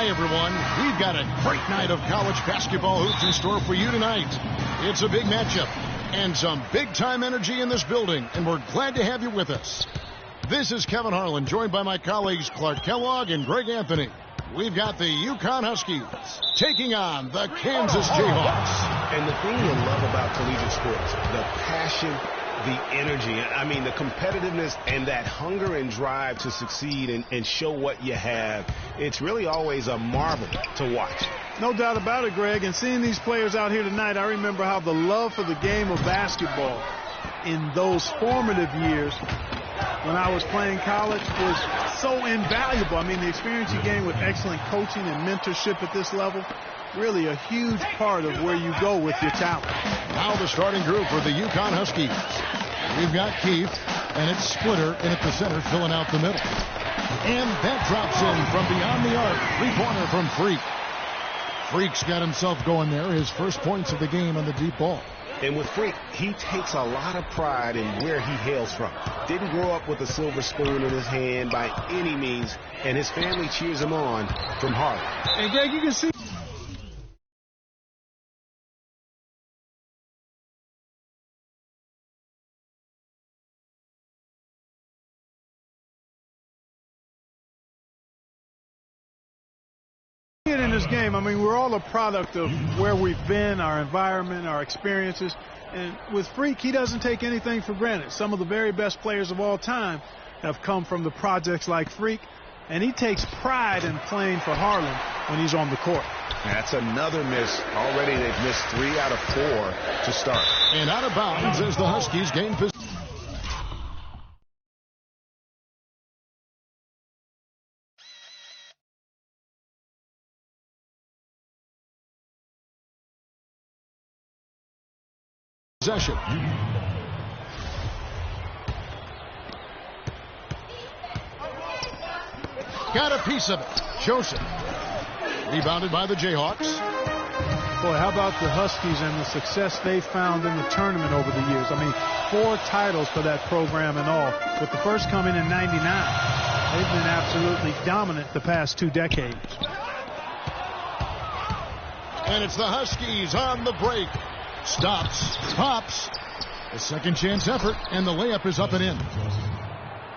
Hi, everyone. We've got a great night of college basketball hoops in store for you tonight. It's a big matchup and some big-time energy in this building, and we're glad to have you with us. This is Kevin Harlan, joined by my colleagues Clark Kellogg and Greg Anthony. We've got the UConn Huskies taking on the Kansas Jayhawks. And the thing you love about collegiate sports, the passion, the energy, I mean, the competitiveness and that hunger and drive to succeed and show what you have, it's really always a marvel to watch. No doubt about it, Greg. And seeing these players out here tonight, I remember how the love for the game of basketball in those formative years when I was playing college was so invaluable. I mean, the experience you gain with excellent coaching and mentorship at this level, really a huge part of where you go with your talent. Now the starting group for the UConn Huskies. We've got Keith, and it's Splitter in at the center, filling out the middle. And that drops in from beyond the arc. Three-pointer from Freak. Freak's got himself going there, his first points of the game on the deep ball. And with Freak, he takes a lot of pride in where he hails from. Didn't grow up with a silver spoon in his hand by any means, and his family cheers him on from Harlem. And Greg, you can see in this game. I mean, we're all a product of where we've been, our environment, our experiences. And with Freak, he doesn't take anything for granted. Some of the very best players of all time have come from the projects like Freak, and he takes pride in playing for Harlan when he's on the court. That's another miss. Already they've missed 3 out of 4 to start. And out of bounds as the Huskies gain possession. Got a piece of it. Joseph. Rebounded by the Jayhawks. Boy, how about the Huskies and the success they found in the tournament over the years? I mean, 4 titles for that program in all, with the first coming in '99. They've been absolutely dominant the past 2 decades. And it's the Huskies on the break. Stops, pops. A second chance effort, and the layup is up and in.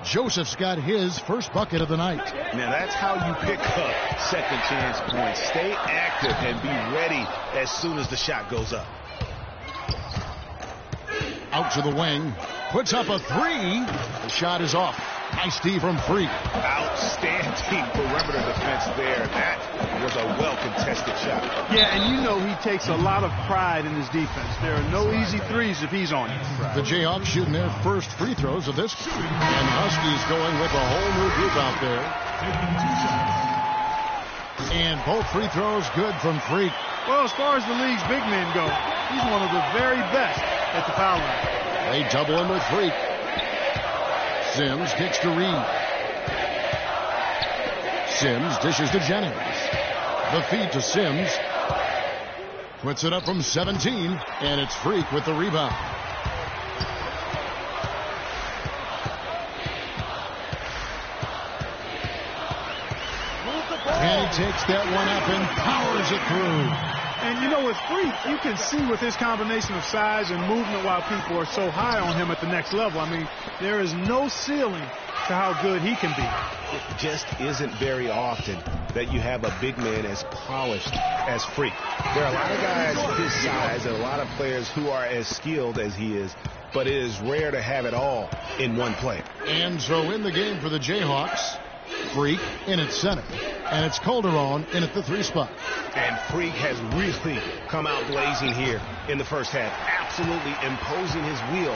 Joseph's got his first bucket of the night. Now that's how you pick up second chance points. Stay active and be ready as soon as the shot goes up. Out to the wing. Puts up a 3. The shot is off. Nice D from Freak. Outstanding perimeter defense there. That was a well-contested shot. Yeah, and you know he takes a lot of pride in his defense. There are no easy threes if he's on it. The Jayhawks shooting their first free throws of this. And Huskies going with a whole new group out there. And both free throws good from Freak. Well, as far as the league's big men go, he's one of the very best at the foul line. They double him with Freak. Sims kicks to Reed. Sims dishes to Jennings. The feed to Sims. Puts it up from 17, and it's Freak with the rebound. And he takes that one up and powers it through. And, you know, with Freak, you can see with his combination of size and movement why people are so high on him at the next level. I mean, there is no ceiling to how good he can be. It just isn't very often that you have a big man as polished as Freak. There are a lot of guys his size and a lot of players who are as skilled as he is, but it is rare to have it all in one player. And so in the game for the Jayhawks, Freak in at center. And it's Calderon in at the 3 spot. And Freak has really come out blazing here in the first half, absolutely imposing his will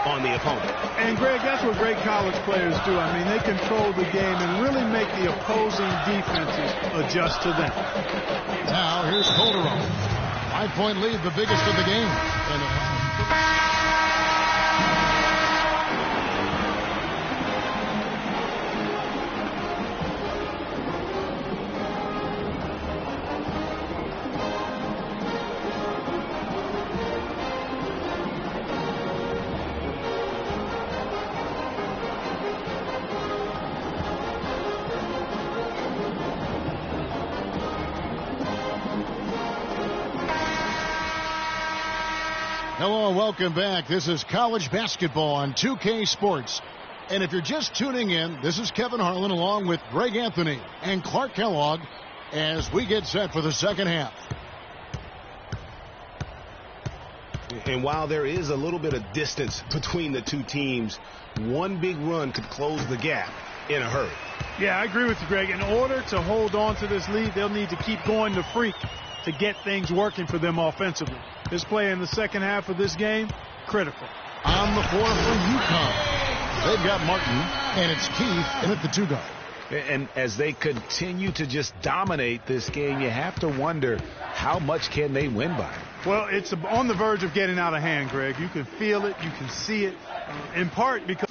on the opponent. And, Greg, that's what great college players do. I mean, they control the game and really make the opposing defenses adjust to them. Now, here's Calderon. 5-point lead, the biggest of the game. And Hello, welcome back. This is college basketball on 2K Sports. And if you're just tuning in, this is Kevin Harlan along with Greg Anthony and Clark Kellogg as we get set for the second half. And while there is a little bit of distance between the two teams, one big run could close the gap in a hurry. Yeah, I agree with you, Greg. In order to hold on to this lead, they'll need to keep going to Freak to get things working for them offensively. This play in the second half of this game, critical. On the floor for UConn, they've got Martin, and it's Keith in at the 2 guard. And as they continue to just dominate this game, you have to wonder how much can they win by. Well, it's on the verge of getting out of hand, Greg. You can feel it. You can see it, in part because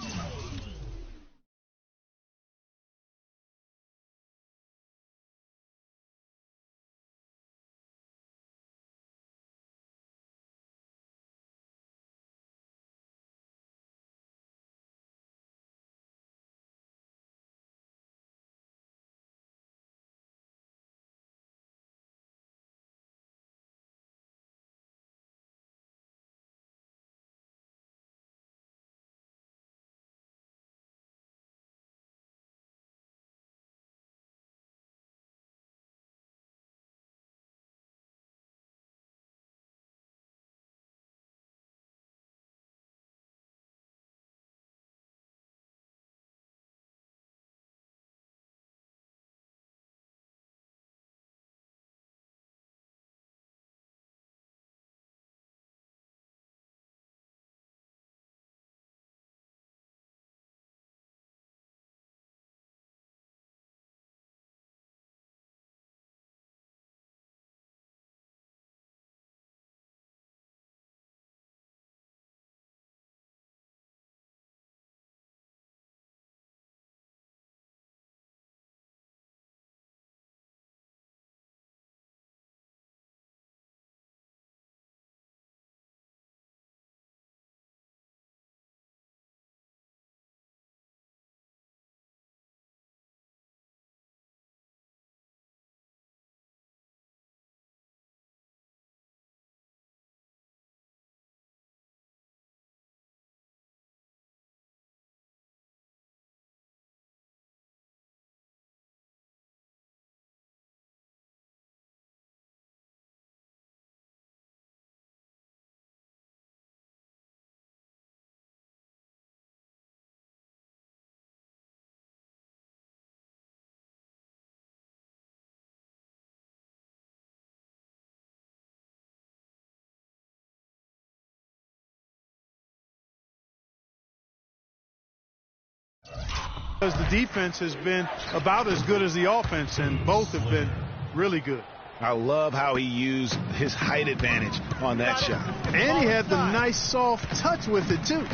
the defense has been about as good as the offense, and both have been really good. I love how he used his height advantage on that shot. And he had the nice soft touch with it, too.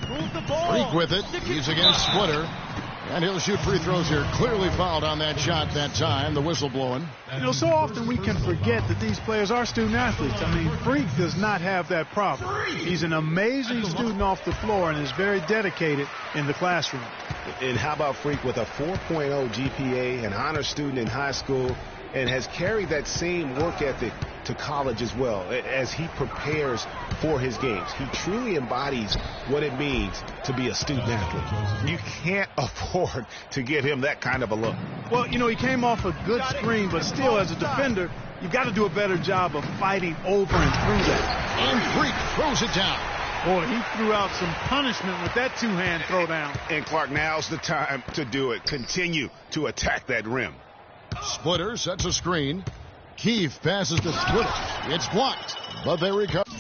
Freak with it. He's against Splitter. And he'll shoot free throws here. Clearly fouled on that shot that time. The whistle blowing. You know, so often we can forget that these players are student athletes. I mean, Freak does not have that problem. He's an amazing student off the floor and is very dedicated in the classroom. And how about Freak with a 4.0 GPA, an honor student in high school, and has carried that same work ethic to college as well as he prepares for his games. He truly embodies what it means to be a student athlete. You can't afford to give him that kind of a look. Well, you know, he came off a good screen, but still, as a defender, you've got to do a better job of fighting over and through that. And Freak throws it down. Boy, he threw out some punishment with that two-hand throwdown. And Clark, now's the time to do it. Continue to attack that rim. Splitter sets a screen. Keith passes to Splitter. It's blocked, but they recover.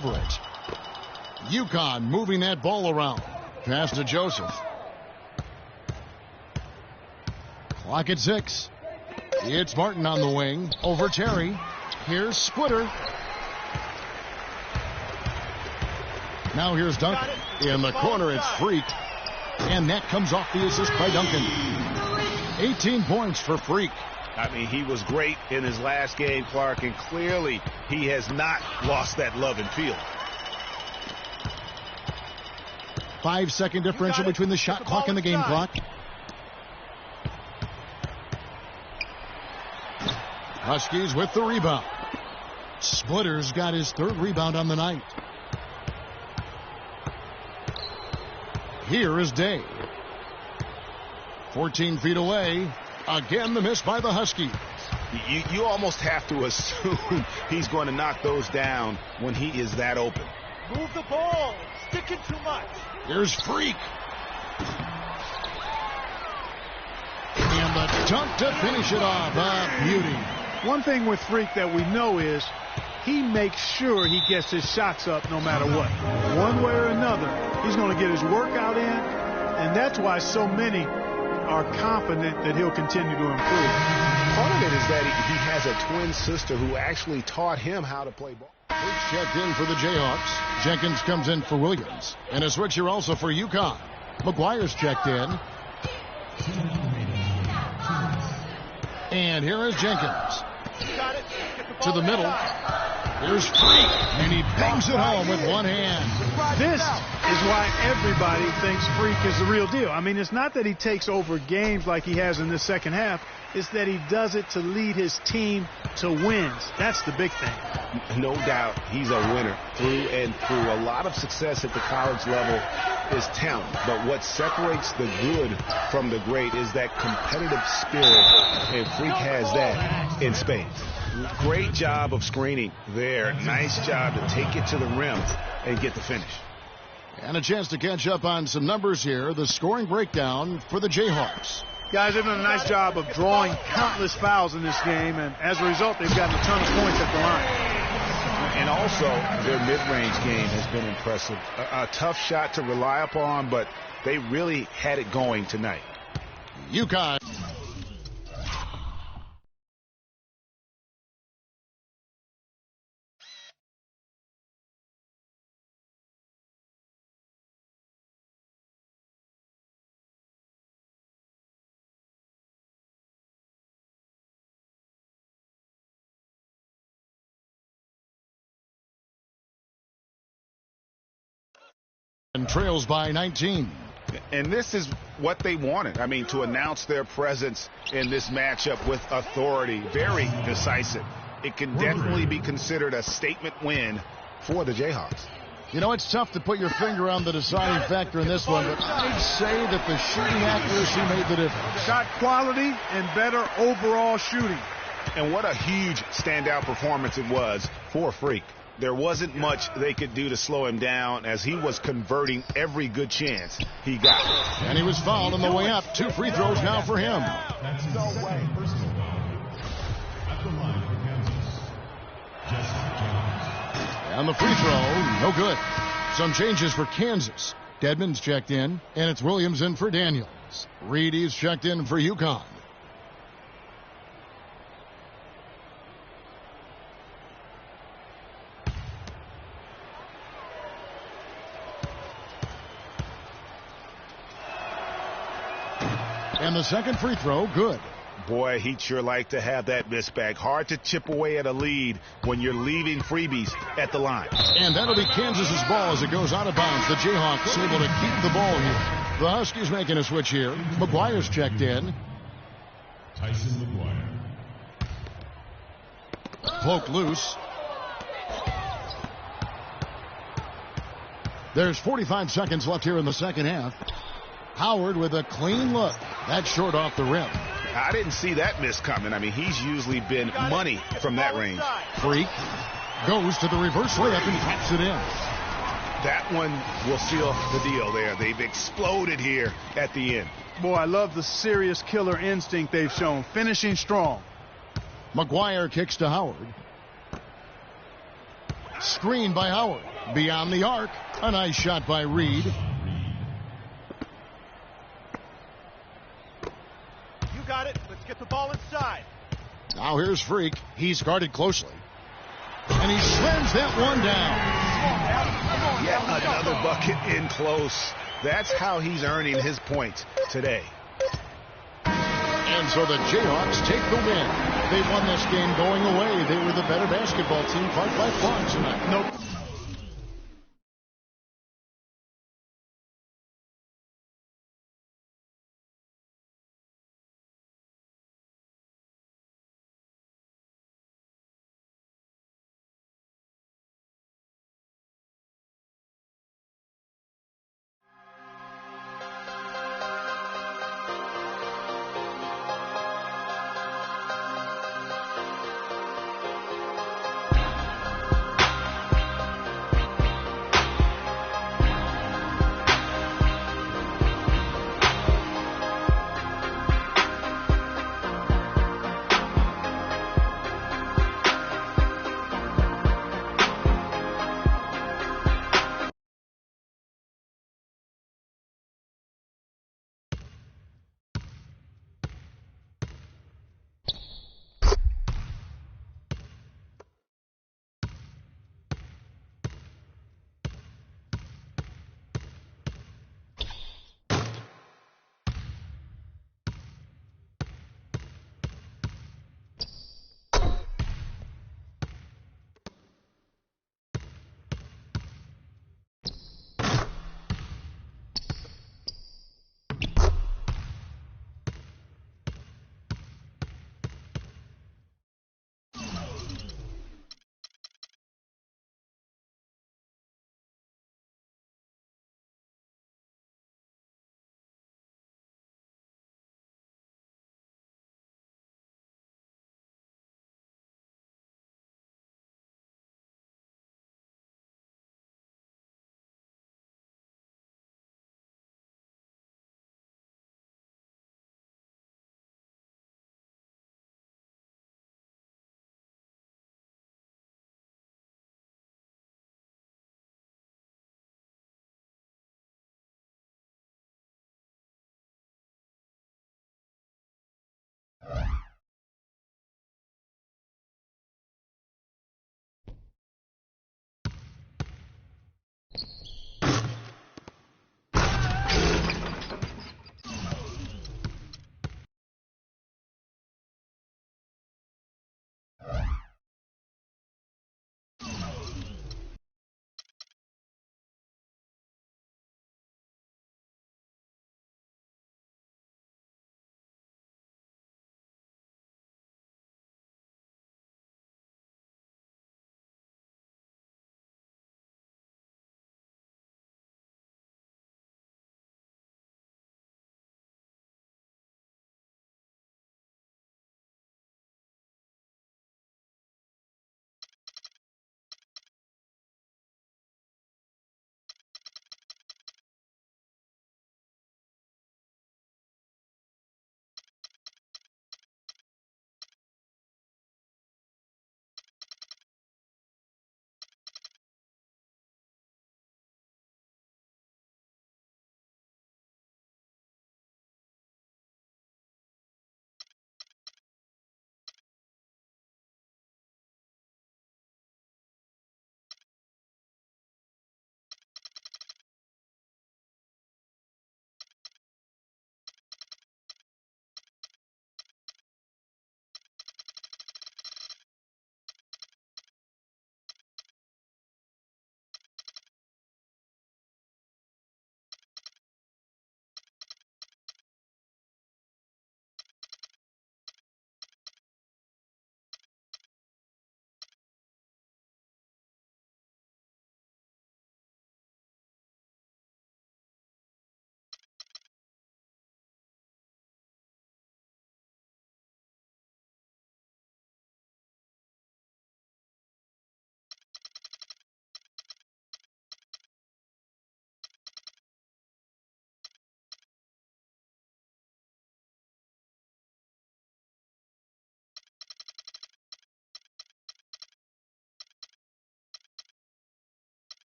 coverage. UConn moving that ball around. Pass to Joseph. Clock at 6. It's Martin on the wing. Over Terry. Here's Splitter. Now here's Duncan. In the corner, it's Freak. And that comes off the assist by Duncan. 18 points for Freak. I mean, he was great in his last game, Clark, and clearly he has not lost that love and feel. 5-second differential between the shot clock and the game clock. Huskies with the rebound. Splitter's got his 3rd rebound on the night. Here is Day. 14 feet away. Again, the miss by the Huskies. You almost have to assume he's going to knock those down when he is that open. Move the ball. Sticking too much. Here's Freak. And the dunk to finish it off. A beauty. One thing with Freak that we know is he makes sure he gets his shots up no matter what. One way or another, he's going to get his workout in, and that's why so many are confident that he'll continue to improve. Part of it is that he has a twin sister who actually taught him how to play ball. Freak's checked in for the Jayhawks. Jenkins comes in for Williams. And a switch here also for UConn. McGuire's checked in. And here is Jenkins. To the middle. Here's Freak. And he bangs it home with one hand. This is why everybody thinks Freak is the real deal. I mean, it's not that he takes over games like he has in the second half. It's that he does it to lead his team to wins. That's the big thing. No doubt he's a winner through and through. A lot of success at the college level is talent. But what separates the good from the great is that competitive spirit. And Freak has that in spades. Great job of screening there. Nice job to take it to the rim and get the finish. And a chance to catch up on some numbers here. The scoring breakdown for the Jayhawks. Guys, they've done a nice job of drawing countless fouls in this game, and as a result, they've gotten a ton of points at the line. And also, their mid-range game has been impressive. A tough shot to rely upon, but they really had it going tonight. UConn. And trails by 19. And this is what they wanted. I mean, to announce their presence in this matchup with authority. Very decisive. It can definitely be considered a statement win for the Jayhawks. You know, it's tough to put your finger on the deciding factor in this one, but I'd say that the shooting accuracy made the difference. Shot quality and better overall shooting. And what a huge standout performance it was for Freak. There wasn't much they could do to slow him down as he was converting every good chance he got. And he was fouled on the way up. 2 free throws now for him. And the free throw, no good. Some changes for Kansas. Dedmon's checked in, and it's Williams in for Daniels. Reedy's checked in for UConn. And the second free throw, good. Boy, he'd sure like to have that miss back. Hard to chip away at a lead when you're leaving freebies at the line. And that'll be Kansas's ball as it goes out of bounds. The Jayhawks able to keep the ball here. The Huskies making a switch here. McGuire's checked in. Tyson McGuire. Poke loose. There's 45 seconds left here in the second half. Howard with a clean look. That's short off the rim. I didn't see that miss coming. I mean, he's usually been money from that range. Freak goes to the reverse layup and taps it in. That one will seal the deal there. They've exploded here at the end. Boy, I love the serious killer instinct they've shown. Finishing strong. McGuire kicks to Howard. Screen by Howard. Beyond the arc. A nice shot by Reed. You got it. Let's get the ball inside. Now here's Freak. He's guarded closely. And he slams that one down. Yet another bucket in close. That's how he's earning his points today. And so the Jayhawks take the win. They won this game going away. They were the better basketball team by far tonight. Nope.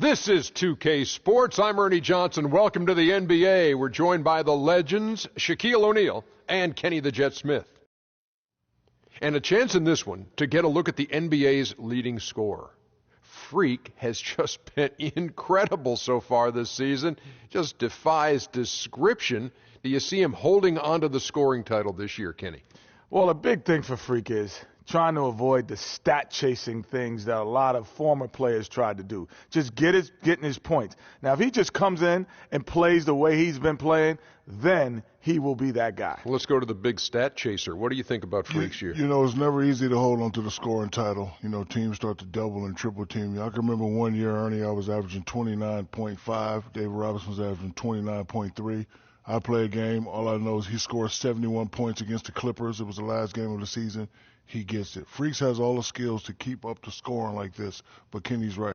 This is 2K Sports. I'm Ernie Johnson. Welcome to the NBA. We're joined by the legends, Shaquille O'Neal and Kenny the Jet Smith. And a chance in this one to get a look at the NBA's leading scorer. Freak has just been incredible so far this season. Just defies description. Do you see him holding onto the scoring title this year, Kenny? Well, a big thing for Freak is trying to avoid the stat-chasing things that a lot of former players tried to do. Just getting his points. Now, if he just comes in and plays the way he's been playing, then he will be that guy. Well, let's go to the big stat chaser. What do you think about Freak's year? You know, it's never easy to hold on to the scoring title. You know, teams start to double and triple team you. I can remember one year, Ernie, I was averaging 29.5. David Robinson was averaging 29.3. I play a game. All I know is he scored 71 points against the Clippers. It was the last game of the season. He gets it. Freaks has all the skills to keep up the scoring like this, but Kenny's right.